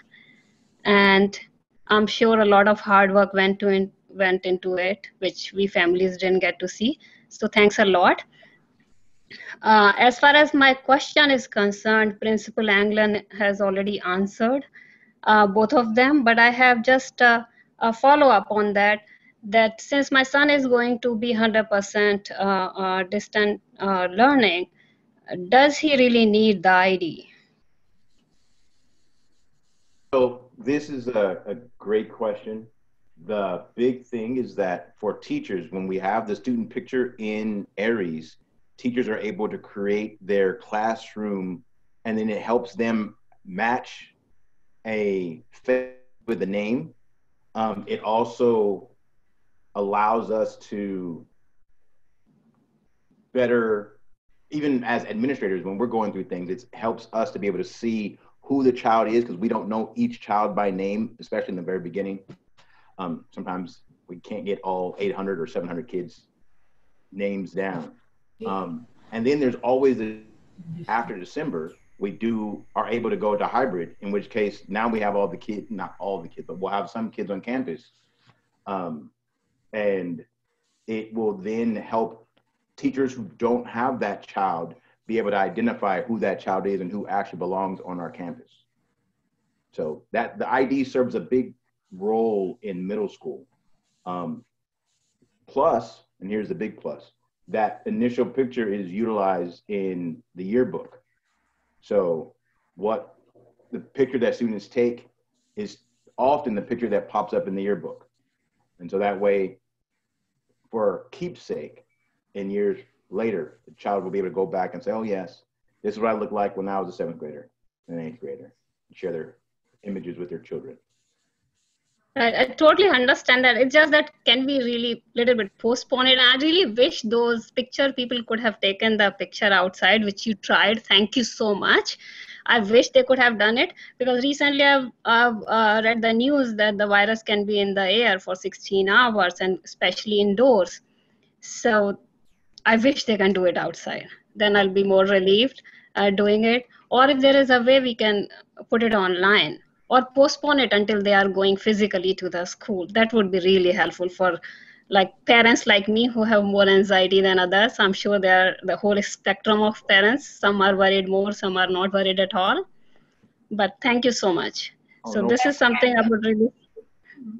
And I'm sure a lot of hard work went into it, which we families didn't get to see. So thanks a lot. As far as my question is concerned, Principal Anglin has already answered both of them, but I have just a follow-up on that. That since my son is going to be 100% distant learning, does he really need the ID? So this is a great question. The big thing is that for teachers, when we have the student picture in Aries, teachers are able to create their classroom, and then it helps them match a face with the name. It also allows us to better, even as administrators, when we're going through things, it helps us to be able to see who the child is, because we don't know each child by name, especially in the very beginning. Sometimes we can't get all 800 or 700 kids' names down. And then there's always, after December, we are able to go to hybrid, in which case now we have all the kids, not all the kids, but we'll have some kids on campus. And it will then help teachers who don't have that child be able to identify who that child is and who actually belongs on our campus. So that the ID serves a big role in middle school. Plus, and here's the big plus, that initial picture is utilized in the yearbook. So what the picture that students take is often the picture that pops up in the yearbook. And so that way, for keepsake, in years later, the child will be able to go back and say, oh yes, this is what I looked like when I was a 7th grader and an 8th grader, and share their images with their children. I totally understand that. It's just that can we really little bit postpone it? I really wish those picture people could have taken the picture outside, which you tried. Thank you so much. I wish they could have done it, because recently I've read the news that the virus can be in the air for 16 hours and especially indoors. So I wish they can do it outside. Then I'll be more relieved doing it. Or if there is a way we can put it online or postpone it until they are going physically to the school. That would be really helpful for like parents like me who have more anxiety than others. I'm sure there are the whole spectrum of parents. Some are worried more, some are not worried at all. But thank you so much. Oh, So no. this is something I would really,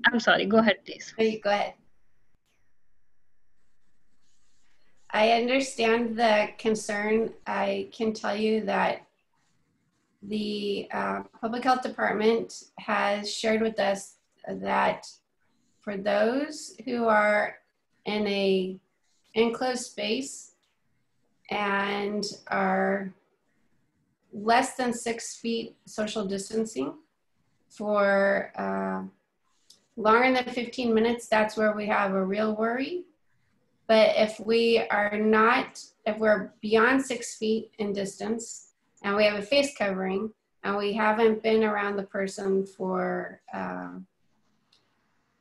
I'm sorry, go ahead, please. Go ahead. I understand the concern. I can tell you that the public health department has shared with us that for those who are in a enclosed space and are less than 6 feet social distancing for longer than 15 minutes, that's where we have a real worry. But if we are not, if we're beyond 6 feet in distance and we have a face covering and we haven't been around the person for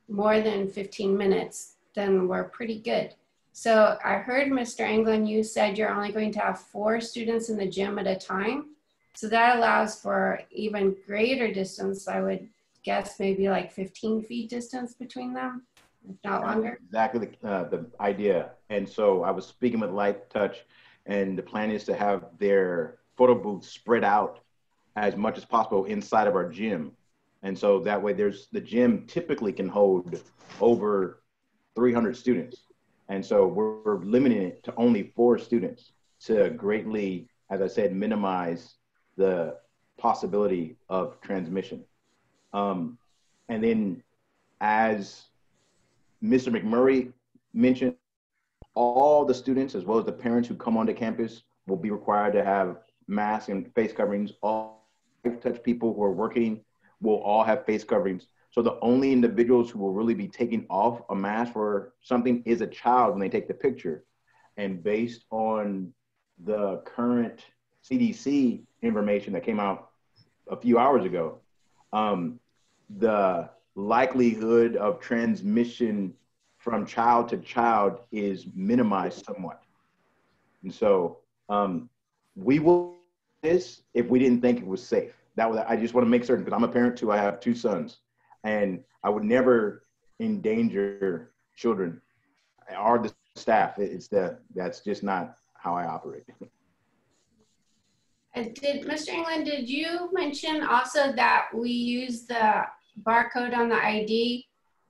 more than 15 minutes, then we're pretty good. So I heard, Mr. Anglin, you said you're only going to have 4 students in the gym at a time. So that allows for even greater distance. I would guess maybe like 15 feet distance between them, if not longer. Exactly the idea. And so I was speaking with Light Touch, and the plan is to have their photo booths spread out as much as possible inside of our gym. And so that way the gym typically can hold over 300 students. And so we're limiting it to only 4 students to greatly, as I said, minimize the possibility of transmission. And then as Mr. McMurray mentioned, all the students as well as the parents who come onto campus will be required to have masks and face coverings. All Life Touch people who are working will all have face coverings. So the only individuals who will really be taking off a mask for something is a child when they take the picture. And based on the current CDC information that came out a few hours ago, the likelihood of transmission from child to child is minimized somewhat. And so we will do this if we didn't think it was safe. I just want to make certain, because I'm a parent too. I have 2 sons, and I would never endanger children or the staff. That's just not how I operate. Mr. England, did you mention also that we use the barcode on the ID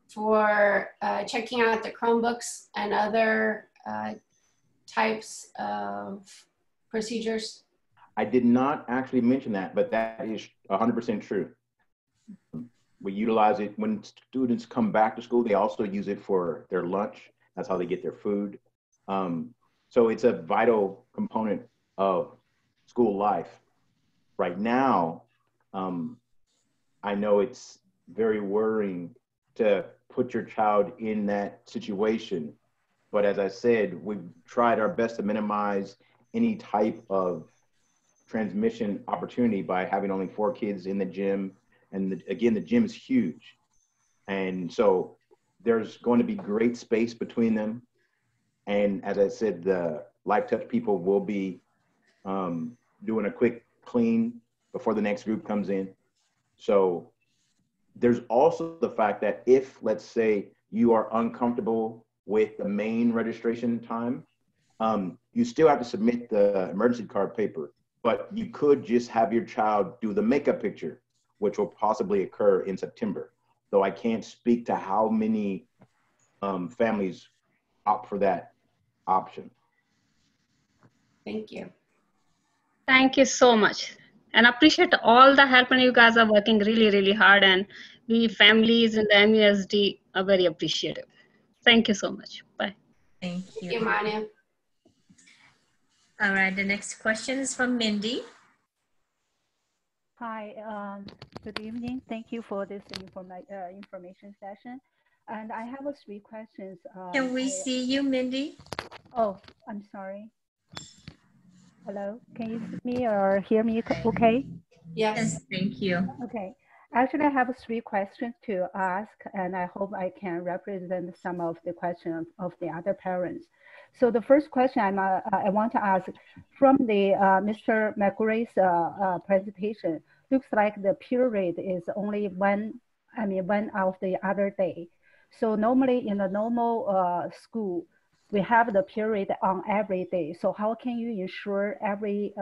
for checking out the Chromebooks and other types of procedures? I did not actually mention that, but that is 100% true. We utilize it when students come back to school. They also use it for their lunch. That's how they get their food. So it's a vital component of school life. Right now, I know it's very worrying to put your child in that situation. But as I said, we've tried our best to minimize any type of transmission opportunity by having only 4 kids in the gym. And again, the gym is huge. And so there's going to be great space between them. And as I said, the Life Touch people will be doing a quick clean before the next group comes in. So there's also the fact that if, let's say, you are uncomfortable with the main registration time, you still have to submit the emergency card paper, but you could just have your child do the makeup picture, which will possibly occur in September. Though I can't speak to how many families opt for that option. Thank you. Thank you so much. And appreciate all the help, and you guys are working really, really hard, and we families in the MUSD are very appreciative. Thank you so much. Bye. Thank Thank you. you, Manu. All right, the next question is from Mindy. Hi, good evening. Thank you for this information session. And I have 3 questions. Can we see you, Mindy? Oh, I'm sorry. Hello, can you see me or hear me okay? Yes. Thank you. Okay. Actually, I have 3 questions to ask, and I hope I can represent some of the questions of the other parents. So the first question I want to ask, from the Mr. McGrath's presentation, looks like the period is only one of the other day. So normally in the normal school, we have the period on every day. So how can you ensure if we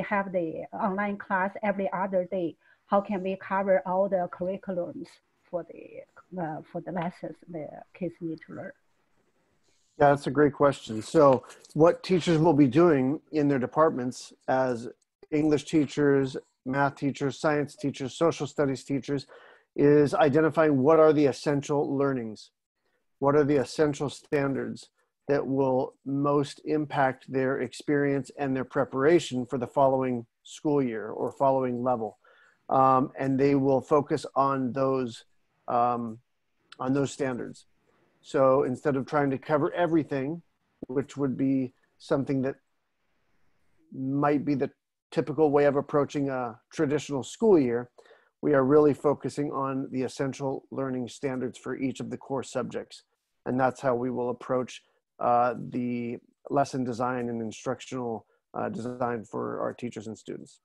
have the online class every other day, how can we cover all the curriculums for the lessons the kids need to learn? Yeah, that's a great question. So what teachers will be doing in their departments as English teachers, math teachers, science teachers, social studies teachers, is identifying what are the essential learnings, what are the essential standards that will most impact their experience and their preparation for the following school year or following level. And they will focus on those standards. So instead of trying to cover everything, which would be something that might be the typical way of approaching a traditional school year, we are really focusing on the essential learning standards for each of the core subjects. And that's how we will approach the lesson design and instructional design for our teachers and students.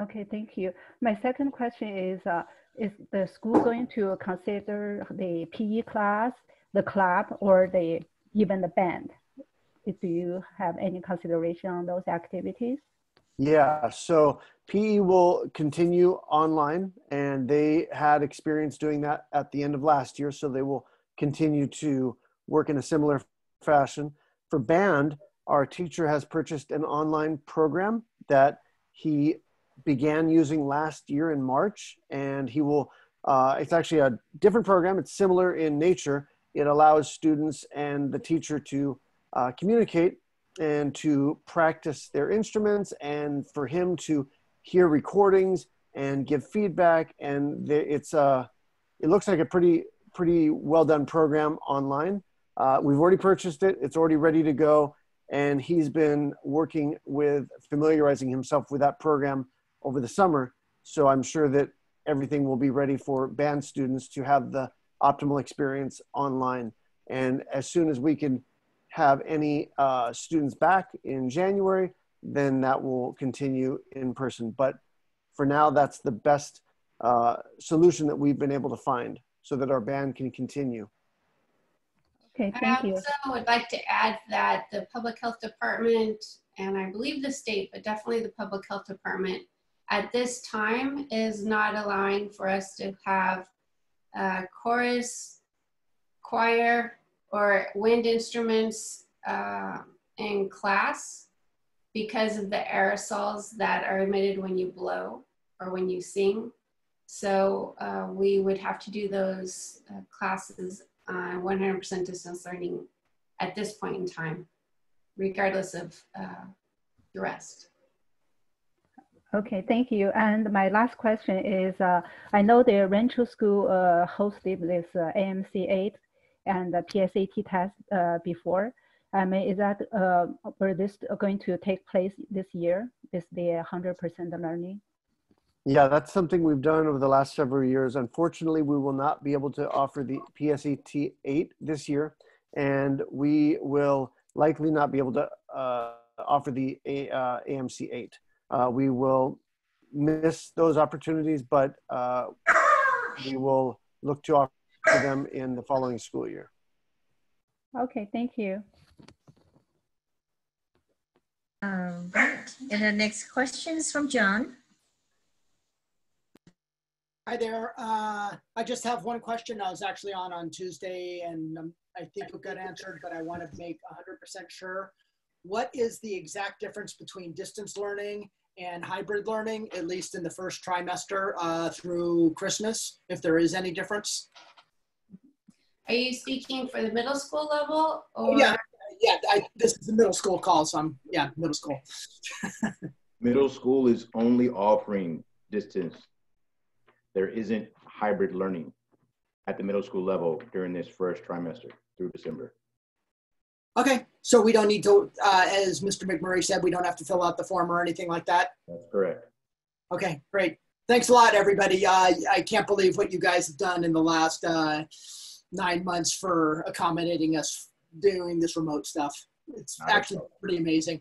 Okay, thank you. My second question is the school going to consider the PE class, the club, or even the band? Do you have any consideration on those activities? Yeah, so PE will continue online, and they had experience doing that at the end of last year, so they will continue to work in a similar fashion. For band, our teacher has purchased an online program that he began using last year in March, and he will, it's actually a different program. It's similar in nature. It allows students and the teacher to communicate and to practice their instruments, and for him to hear recordings and give feedback. And it looks like a pretty well done program online. We've already purchased it. It's already ready to go. And he's been working with familiarizing himself with that program over the summer. So I'm sure that everything will be ready for band students to have the optimal experience online. And as soon as we can have any students back in January, then that will continue in person. But for now, that's the best solution that we've been able to find so that our band can continue. Okay, thank you. I also would like to add that the public health department, and I believe the state, but definitely the public health department at this time is not allowing for us to have chorus, choir, or wind instruments in class because of the aerosols that are emitted when you blow or when you sing. So we would have to do those classes 100% distance learning at this point in time, regardless of the rest. Okay, thank you. And my last question is, I know the Rancho School hosted this AMC8 and the PSAT test before. Is that, were this going to take place this year, the 100% learning? Yeah, that's something we've done over the last several years. Unfortunately, we will not be able to offer the PSAT 8 this year, and we will likely not be able to offer the AMC 8. We will miss those opportunities, but we will look to offer them in the following school year. Okay, thank you. Right. And the next question is from John. Hi there. I just have one question. I was actually on Tuesday, and I think it got answered, but I want to make 100% sure. What is the exact difference between distance learning and hybrid learning, at least in the first trimester through Christmas, if there is any difference? Are you speaking for the middle school level? Or? Yeah, this is the middle school call, so yeah, middle school. Middle school is only offering distance. There isn't hybrid learning at the middle school level during this first trimester through December. Okay, so we don't need to, as Mr. McMurray said, we don't have to fill out the form or anything like that? That's correct. Okay, great. Thanks a lot, everybody. I can't believe what you guys have done in the last 9 months for accommodating us doing this remote stuff. It's actually pretty amazing.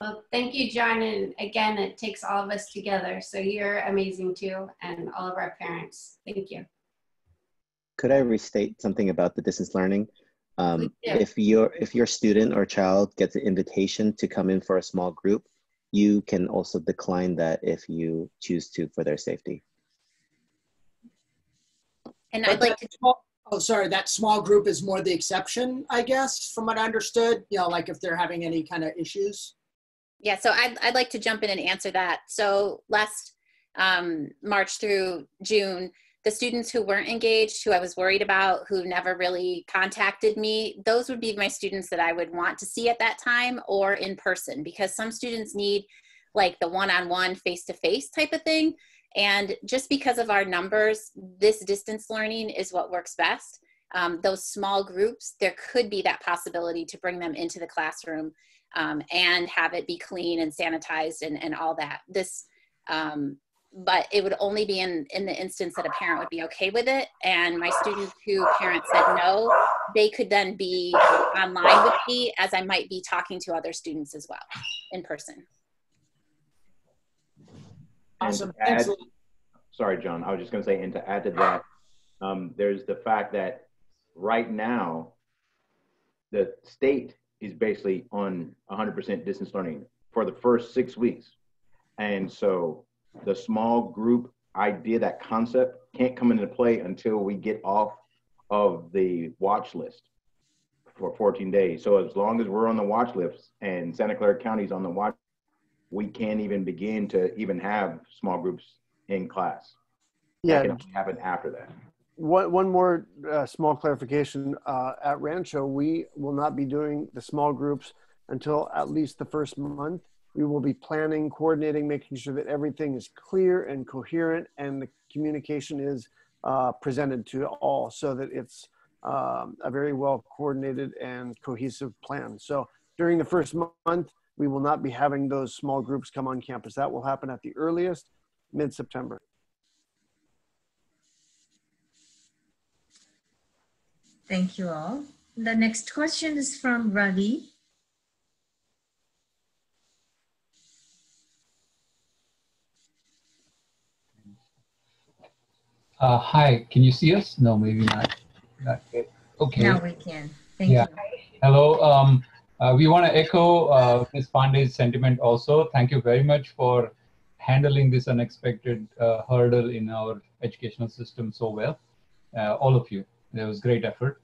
Well, thank you, John. And again, it takes all of us together. So you're amazing too, and all of our parents. Thank you. Could I restate something about the distance learning? If your student or child gets an invitation to come in for a small group, you can also decline that if you choose to for their safety. And I'd like to. Oh, sorry, that small group is more the exception, I guess, from what I understood, you know, like if they're having any kind of issues. Yeah, so I'd like to jump in and answer that. So last March through June, the students who weren't engaged, who I was worried about, who never really contacted me, those would be my students that I would want to see at that time or in person, because some students need like the one-on-one face-to-face type of thing. And just because of our numbers, this distance learning is what works best. Those small groups, there could be that possibility to bring them into the classroom and have it be clean and sanitized and all that. But it would only be in the instance that a parent would be okay with it. And my students who parents said no, they could then be online with me, as I might be talking to other students as well in person. Awesome. Thanks. Sorry, John. I was just going to say, and to add to that, there's the fact that right now, the state is basically on 100% distance learning for the first 6 weeks. And so the small group idea, that concept, can't come into play until we get off of the watch list for 14 days. So as long as we're on the watch list and Santa Clara County's on the watch, we can't even begin to even have small groups in class. Yeah. That can only happen after that. One more small clarification. At Rancho, we will not be doing the small groups until at least the first month. We will be planning, coordinating, making sure that everything is clear and coherent and the communication is presented to all, so that it's a very well coordinated and cohesive plan. So during the first month, we will not be having those small groups come on campus. That will happen at the earliest, mid-September. Thank you all. The next question is from Ravi. Hi, can you see us? No, maybe not. Okay. Now we can. Thank you. Hello. We want to echo Ms. Pandey's sentiment also. Thank you very much for handling this unexpected hurdle in our educational system so well. All of you. There was great effort.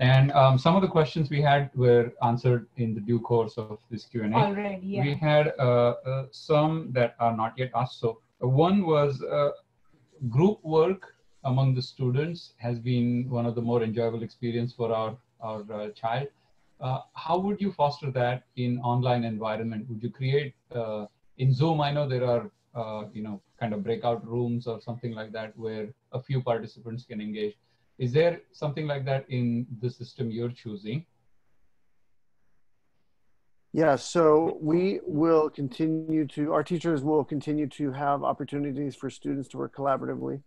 And some of the questions we had were answered in the due course of this Q&A. Already, yeah. We had some that are not yet asked. So one was group work among the students has been one of the more enjoyable experience for our child. How would you foster that in online environment? Would you create, in Zoom, I know there are, kind of breakout rooms or something like that where a few participants can engage. Is there something like that in the system you're choosing? Yeah, so we will continue to, our teachers will continue to have opportunities for students to work collaboratively.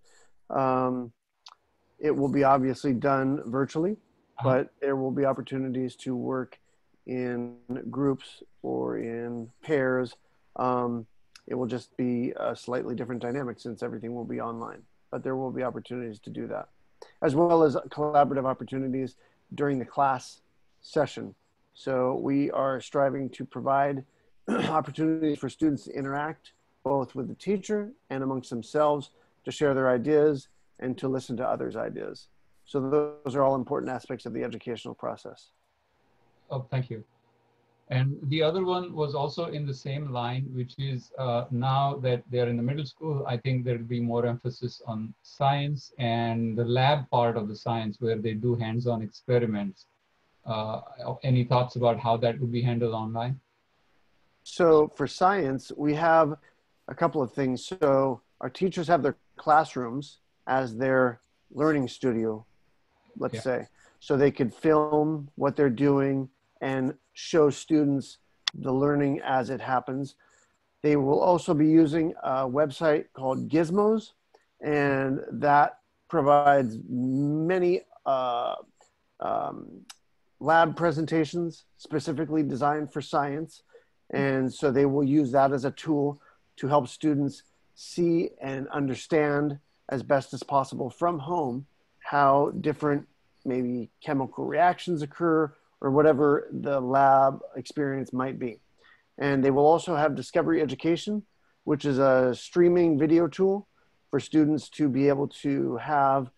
It will be obviously done virtually, but there will be opportunities to work in groups or in pairs. It will just be a slightly different dynamic since everything will be online, but there will be opportunities to do that, as well as collaborative opportunities during the class session. So we are striving to provide opportunities for students to interact both with the teacher and amongst themselves, to share their ideas and to listen to others' ideas. So those are all important aspects of the educational process. Oh, thank you. And the other one was also in the same line, which is now that they're in the middle school, I think there'll be more emphasis on science and the lab part of the science where they do hands-on experiments. Any thoughts about how that would be handled online? So for science, we have a couple of things. So our teachers have their classrooms as their learning studio, let's say. So they could film what they're doing and show students the learning as it happens. They will also be using a website called Gizmos, and that provides many lab presentations specifically designed for science. And so they will use that as a tool to help students see and understand as best as possible from home how different maybe chemical reactions occur or whatever the lab experience might be. And they will also have Discovery Education, which is a streaming video tool for students to be able to have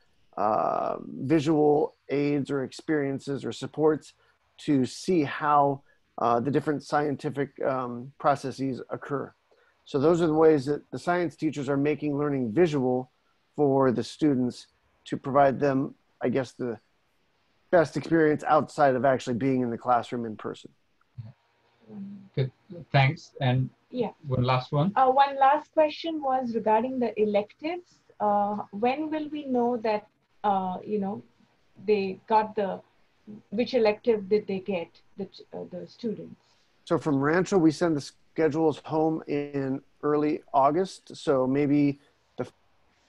visual aids or experiences or supports to see how the different scientific processes occur. So those are the ways that the science teachers are making learning visual for the students to provide them, I guess, the best experience outside of actually being in the classroom in person. Good. Thanks. And yeah, one last one. One last question was regarding the electives. When will we know that, you know, they got which elective did they get, the students? So from Rancho, we send the schedules home in early August. So maybe the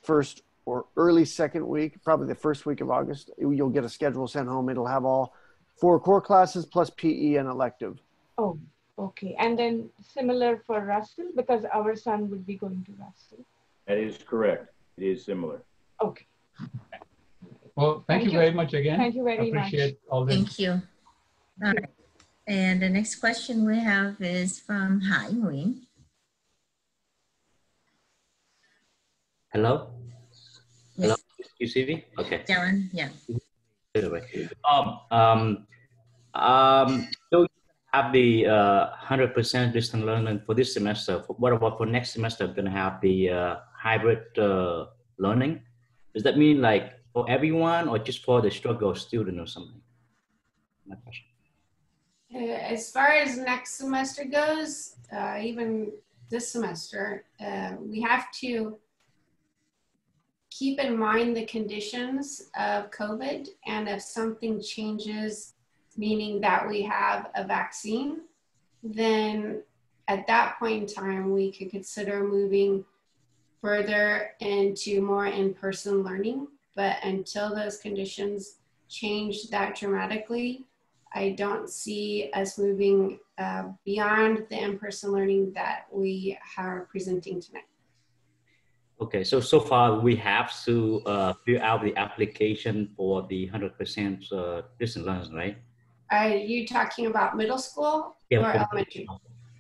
first or early second week, probably the first week of August, you'll get a schedule sent home. It'll have all 4 core classes plus PE and elective. Oh, okay. And then similar for Russell, because our son would be going to Russell. That is correct. It is similar. Okay. Well, thank you very much again. Thank you very much. Appreciate all this. Thank you. All right. And the next question we have is from Hai Nguyen. Hello? Yes. Hello? You see me? Okay. Darren, yeah. So you have the 100% distance learning for this semester. What about for next semester? Going to have the hybrid learning? Does that mean like for everyone or just for the struggle student or something? My question. As far as next semester goes, even this semester, we have to keep in mind the conditions of COVID, and if something changes, meaning that we have a vaccine, then at that point in time, we could consider moving further into more in-person learning. But until those conditions change that dramatically, I don't see us moving beyond the in-person learning that we are presenting tonight. Okay, so far we have to fill out the application for the 100% distance learning, right? Are you talking about middle school or elementary?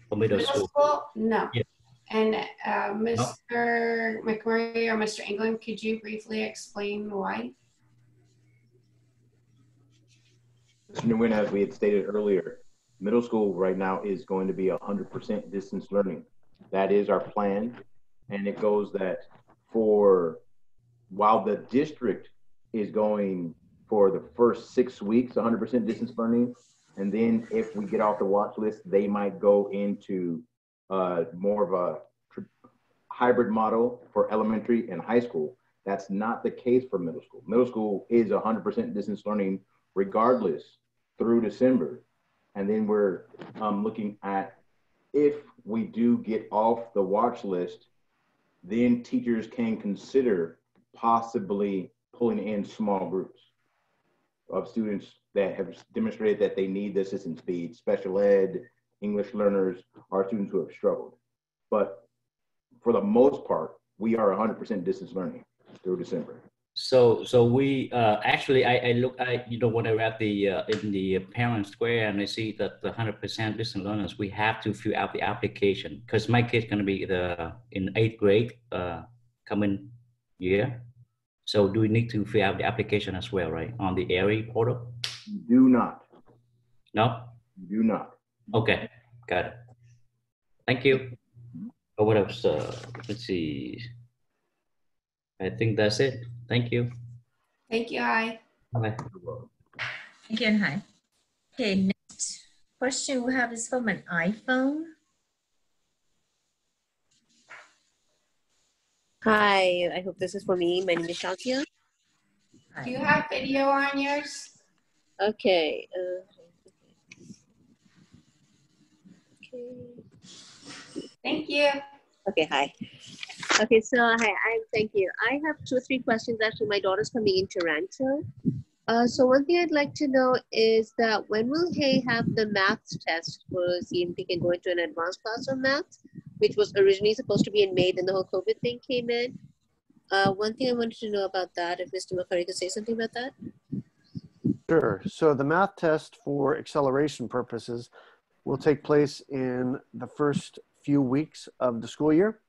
For middle school. No. Yeah. And Mr. McMurray or Mr. England, could you briefly explain why? Mr. Nguyen, as we had stated earlier, middle school right now is going to be 100% distance learning. That is our plan. And it goes that while the district is going for the first 6 weeks, 100% distance learning, and then if we get off the watch list, they might go into more of a hybrid model for elementary and high school. That's not the case for middle school. Middle school is 100% distance learning regardless through December. And then we're looking at, if we do get off the watch list, then teachers can consider possibly pulling in small groups of students that have demonstrated that they need the assistance, be it special ed, English learners, or students who have struggled. But for the most part, we are 100% distance learning through December. So we actually I look at, you know, when I read the in the parent square, and I see that the 100% distance learners, we have to fill out the application, because my kid's going to be in 8th grade coming year. So do we need to fill out the application as well, right, on the ARI portal? Do not. No? Do not. Okay, got it. Thank you. Oh, what else? Let's see. I think that's it. Thank you. Thank you, Hai. Bye. Thank you, and hi. Okay, next question we have is from an iPhone. Hi, I hope this is for me. My name is Shantia. Do you have video on yours? Okay. Thank you. Okay, hi. Okay, so thank you. I have 2 or 3 questions. Actually, my daughter's coming in Toronto. So one thing I'd like to know is that when will he have the math test for seeing if he can go into an advanced class of math, which was originally supposed to be in May, then the whole COVID thing came in. One thing I wanted to know about that, if Mr. McCurry could say something about that. Sure. So the math test for acceleration purposes will take place in the first few weeks of the school year.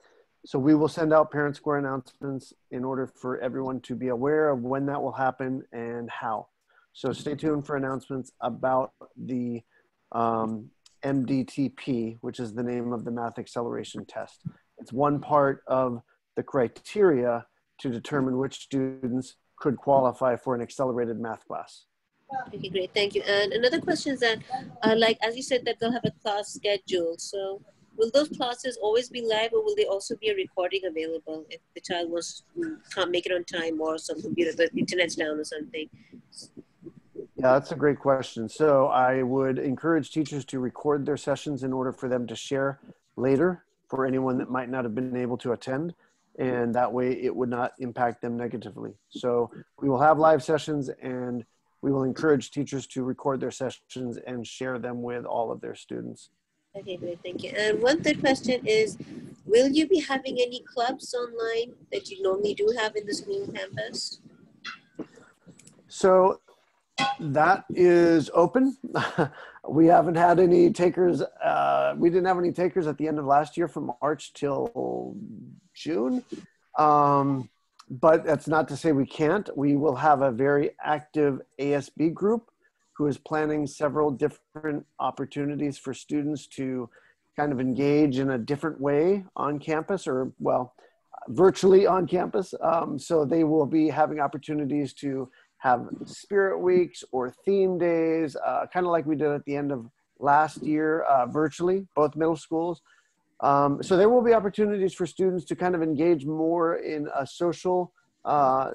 So we will send out Parent Square announcements in order for everyone to be aware of when that will happen and how. So stay tuned for announcements about the MDTP, which is the name of the math acceleration test. It's one part of the criteria to determine which students could qualify for an accelerated math class. Okay, great, thank you. And another question is that, like, as you said, that they'll have a class schedule. So will those classes always be live, or will there also be a recording available if the child can't make it on time, or some computer, the internet's down or something? Yeah, that's a great question. So I would encourage teachers to record their sessions in order for them to share later for anyone that might not have been able to attend. And that way it would not impact them negatively. So we will have live sessions, and we will encourage teachers to record their sessions and share them with all of their students. Okay, great, thank you. And one third question is, will you be having any clubs online that you normally do have in the school campus? So that is open. We haven't had any takers. We didn't have any takers at the end of last year from March till June. But that's not to say we can't. We will have a very active ASB group who is planning several different opportunities for students to kind of engage in a different way on campus, or well, virtually on campus. So they will be having opportunities to have spirit weeks or theme days, kind of like we did at the end of last year, virtually, both middle schools. So there will be opportunities for students to kind of engage more in a social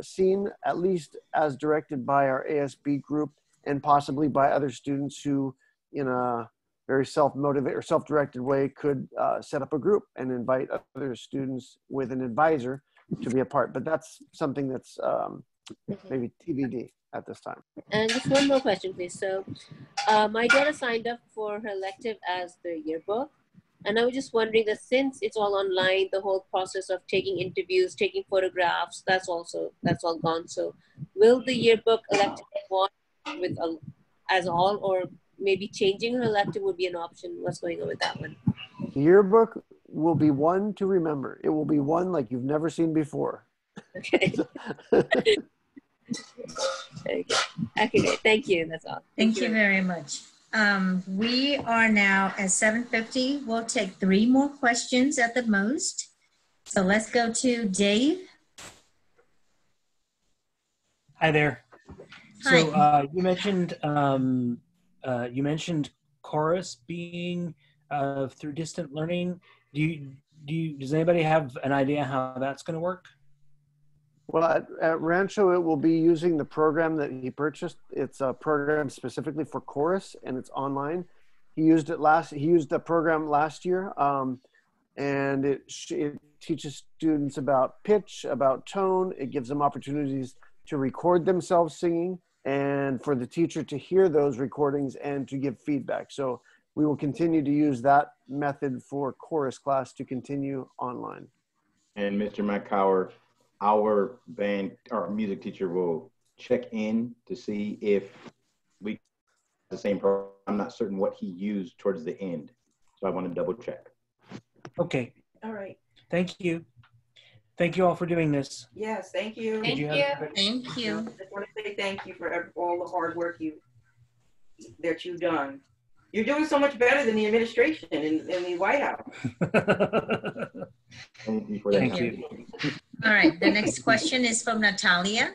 scene, at least as directed by our ASB group, and possibly by other students who, in a very self-motivated or self-directed way, could set up a group and invite other students with an advisor to be a part. But that's something that's maybe TBD at this time. And just one more question, please. So my daughter signed up for her elective as the yearbook. And I was just wondering that since it's all online, the whole process of taking interviews, taking photographs, that's all gone. So will the yearbook elective go on with as all, or maybe changing her elective would be an option? What's going on with that one? The yearbook will be one to remember. It will be one like you've never seen before. Okay. Okay, great. Thank you. That's all. Thank you very much. We are now at 7:50. We'll take 3 more questions at the most. So let's go to Dave. Hi there. Hi. So you mentioned chorus being through distant learning. Does anybody have an idea how that's going to work? Well, at Rancho, it will be using the program that he purchased. It's a program specifically for chorus, and it's online. He used the program last year, and it teaches students about pitch, about tone. It gives them opportunities to record themselves singing, and for the teacher to hear those recordings and to give feedback. So we will continue to use that method for chorus class to continue online. And Mr. McCower, our music teacher will check in to see if we the same program. I'm not certain what he used towards the end, so I want to double check. Okay. All right. Thank you. Thank you all for doing this. Yes, thank you. Thank you. Thank you. I just want to say thank you for all the hard work that you've done. You're doing so much better than the administration in the White House. Thank you. All right, the next question is from Natalia.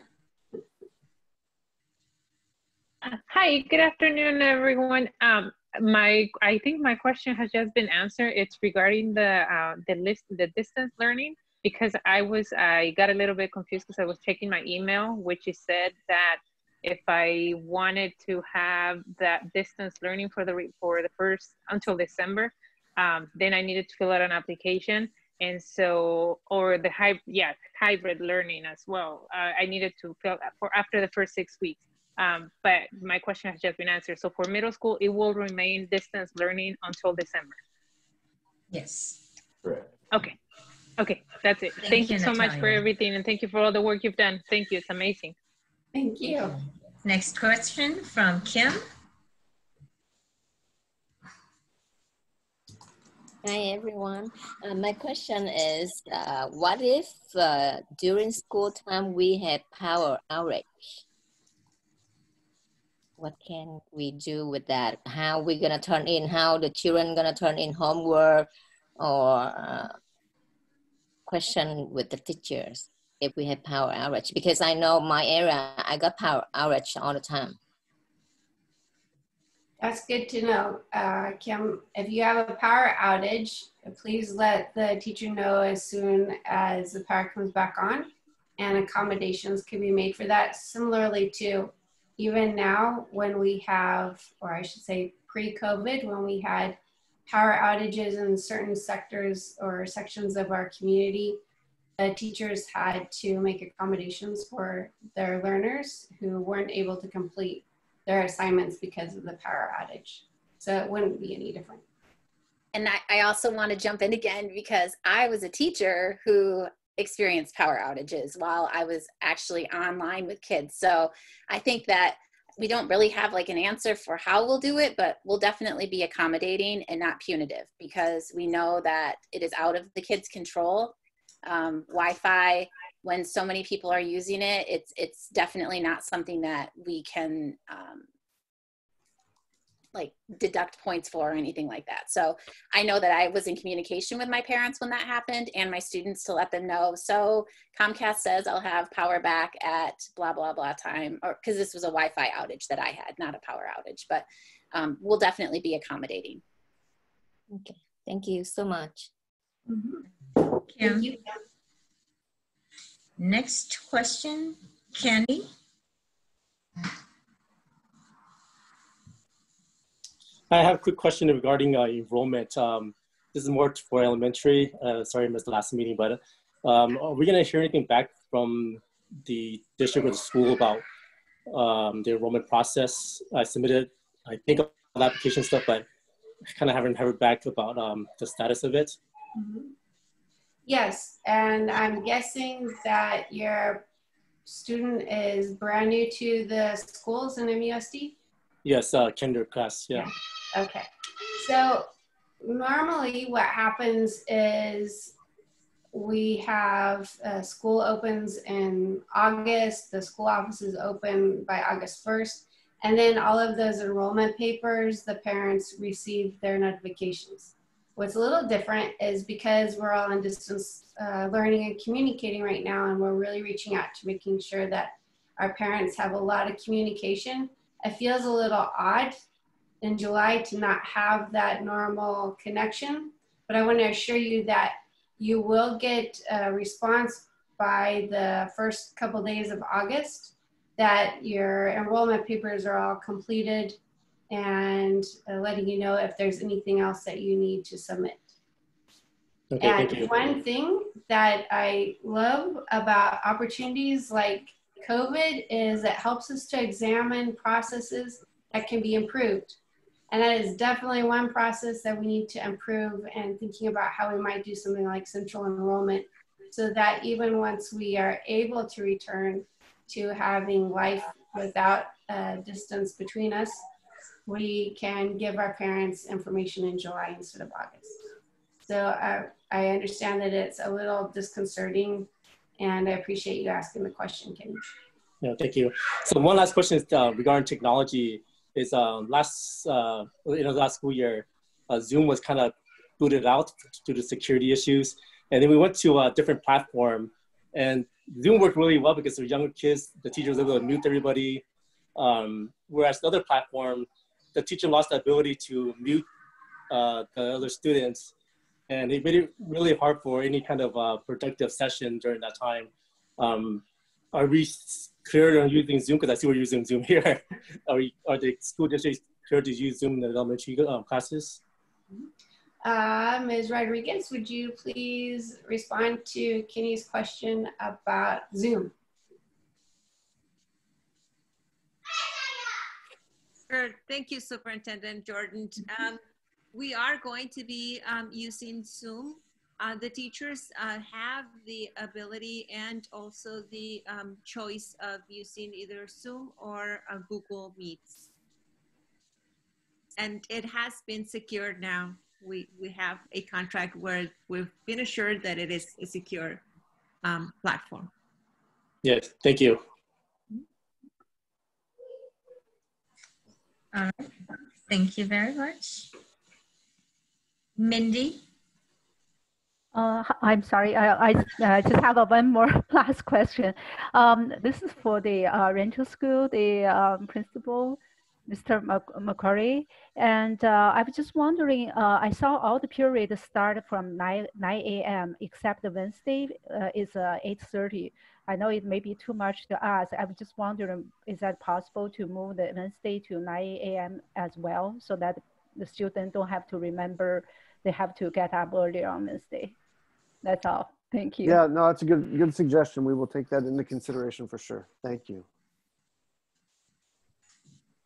Hi, good afternoon, everyone. I think my question has just been answered. It's regarding the distance learning, because I got a little bit confused because I was checking my email, which it said that if I wanted to have that distance learning for the first until December, then I needed to fill out an application. And so, or the hybrid learning as well. I needed to fill for after the first 6 weeks. But my question has just been answered. So for middle school, it will remain distance learning until December. Yes. Correct. Okay. Okay, that's it. Thank you so much for everything, and thank you for all the work you've done. Thank you. It's amazing. Thank you. Next question from Kim. Hi, everyone. My question is, what if during school time we have power outage? what can we do with that? How we gonna turn in, how the children gonna turn in homework or question with the teachers if we have power outage? Because I know my area, I got power outage all the time. That's good to know. Kim, if you have a power outage, please let the teacher know as soon as the power comes back on, and accommodations can be made for that. Similarly to even now when we have, or I should say pre-COVID, when we had power outages in certain sectors or sections of our community, the teachers had to make accommodations for their learners who weren't able to complete their assignments because of the power outage. So it wouldn't be any different. And I also want to jump in again because I was a teacher who experienced power outages while I was actually online with kids. So I think that we don't really have like an answer for how we'll do it, but we'll definitely be accommodating and not punitive because we know that it is out of the kids' control. Wi-Fi, when so many people are using it, it's definitely not something that we can like deduct points for or anything like that. So I know that I was in communication with my parents when that happened and my students to let them know. So Comcast says I'll have power back at blah, blah, blah time, or because this was a Wi-Fi outage that I had, not a power outage, but we'll definitely be accommodating. Okay, thank you so much. Mm-hmm. Thank you. Next question, Kenny. I have a quick question regarding enrollment. This is more for elementary. Sorry I missed the last meeting, but are we going to hear anything back from the district or the school about the enrollment process? I submitted, I think, all the application stuff, but I kind of haven't heard back about the status of it. Mm-hmm. Yes, and I'm guessing that your student is brand new to the schools in MUSD? Yes, kinder class, yeah. Okay, so normally what happens is we have school opens in August, the school offices open by August 1st, and then all of those enrollment papers, the parents receive their notifications. What's a little different is because we're all in distance learning and communicating right now, and we're really reaching out to making sure that our parents have a lot of communication. It feels a little odd in July to not have that normal connection, but I want to assure you that you will get a response by the first couple days of August that your enrollment papers are all completed and letting you know if there's anything else that you need to submit. Okay, and thank you. One thing that I love about opportunities like COVID is it helps us to examine processes that can be improved. And that is definitely one process that we need to improve, and thinking about how we might do something like central enrollment so that even once we are able to return to having life without distance between us, we can give our parents information in July instead of August. So I understand that it's a little disconcerting, and I appreciate you asking the question, Kenny. Yeah, thank you. So one last question is regarding technology. Is last school year, Zoom was kind of booted out due to security issues, and then we went to a different platform, and Zoom worked really well because they're younger kids. The teacher was able to mute everybody, whereas the other platform, the teacher lost the ability to mute the other students, and it made it really hard for any kind of productive session during that time. Are we clear on using Zoom? Because I see we're using Zoom here. Are the school districts clear to use Zoom in the elementary classes? Ms. Rodriguez, would you please respond to Kenny's question about Zoom? Sure. Thank you, Superintendent Jordan. We are going to be using Zoom. The teachers have the ability and also the choice of using either Zoom or Google Meets. And it has been secured now. We have a contract where we've been assured that it is a secure platform. Yes, thank you. All right. Thank you very much. Mindy? I'm sorry, I just have one more last question. This is for the rental school, the principal, Mr. McCurry. And I was just wondering, I saw all the periods start from 9 a.m. except the Wednesday is 8:30. I know it may be too much to ask. I was just wondering, is that possible to move the Wednesday to 9 a.m. as well, so that the students don't have to remember they have to get up earlier on Wednesday? That's all. Thank you. Yeah, no, that's a good suggestion. We will take that into consideration for sure. Thank you.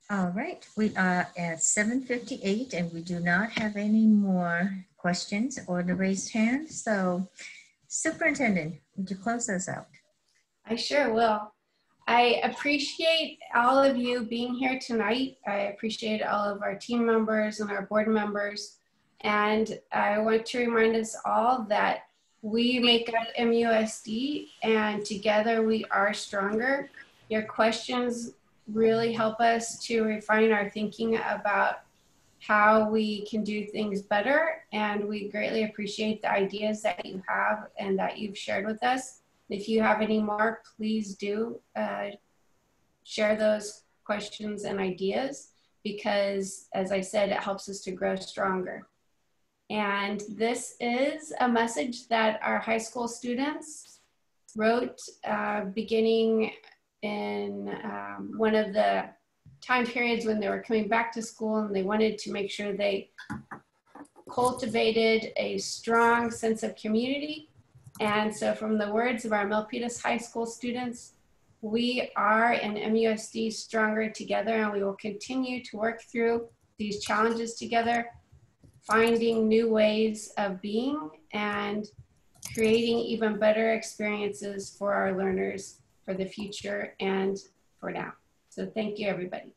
All right, we are at 7:58 and we do not have any more questions or the raised hand. So Superintendent, would you close us out? I sure will. I appreciate all of you being here tonight. I appreciate all of our team members and our board members. And I want to remind us all that we make up MUSD and together we are stronger. Your questions really help us to refine our thinking about how we can do things better. And we greatly appreciate the ideas that you have and that you've shared with us. If you have any more, please do share those questions and ideas because, as I said, it helps us to grow stronger. And this is a message that our high school students wrote beginning in one of the time periods when they were coming back to school, and they wanted to make sure they cultivated a strong sense of community. And so from the words of our Milpitas High School students, we are in MUSD stronger together, and we will continue to work through these challenges together, finding new ways of being and creating even better experiences for our learners for the future and for now. So thank you, everybody.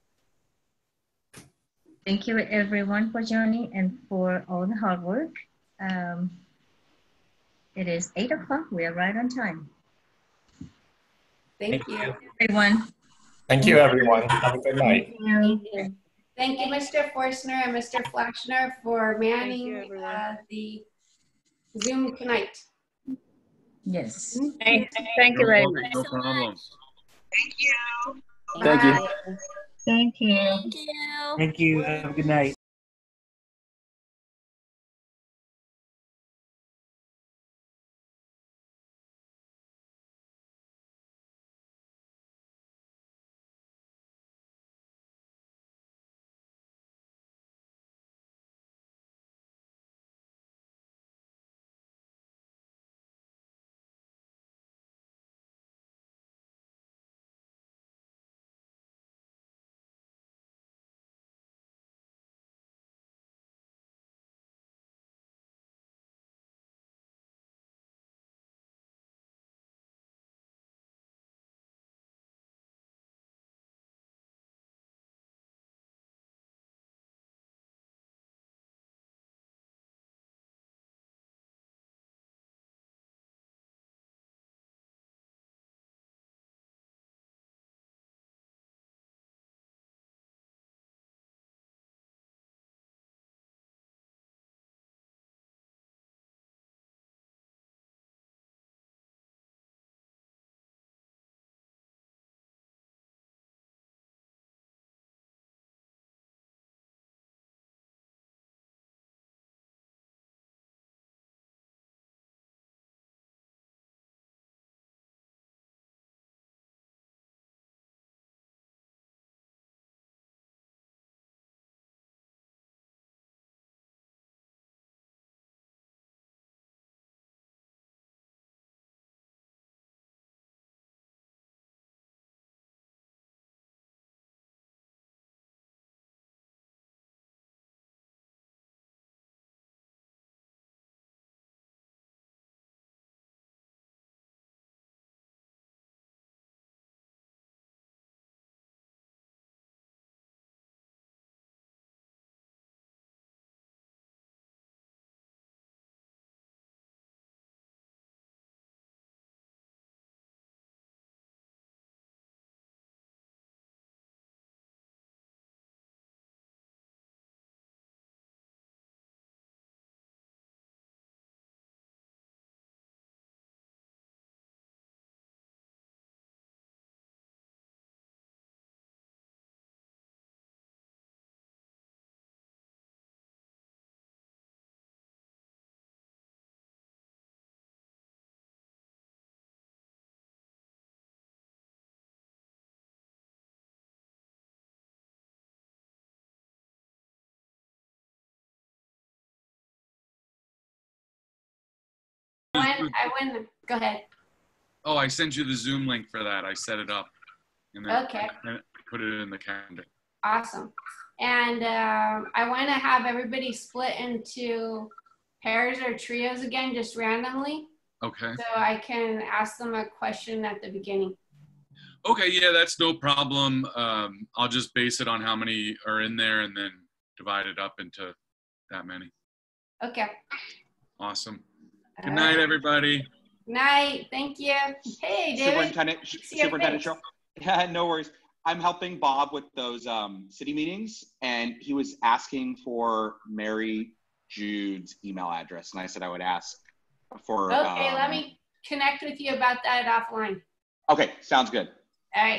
Thank you everyone for joining and for all the hard work. It is 8 o'clock. We are right on time. Thank you. Everyone. Thank you, everyone. Have a good night. Thank you. Thank you, Mr. Forstner and Mr. Flashner for manning the Zoom tonight. Yes. Thank you very much. No problem. Thank you. Thank you. Thank you. Thank you. Have a good night. Go ahead. Oh, I sent you the Zoom link for that. I set it up. And then Okay. I put it in the calendar. Awesome. And I want to have everybody split into pairs or trios again, just randomly. Okay. So I can ask them a question at the beginning. Okay, yeah, that's no problem. I'll just base it on how many are in there and then divide it up into that many. Okay. Awesome. Good night, everybody. Night. Thank you. Hey, David. Superintendent Cheryl. Yeah, no worries. I'm helping Bob with those city meetings, and he was asking for Mary Jude's email address, and I said I would ask for. Okay, let me connect with you about that offline. Okay, sounds good. All right.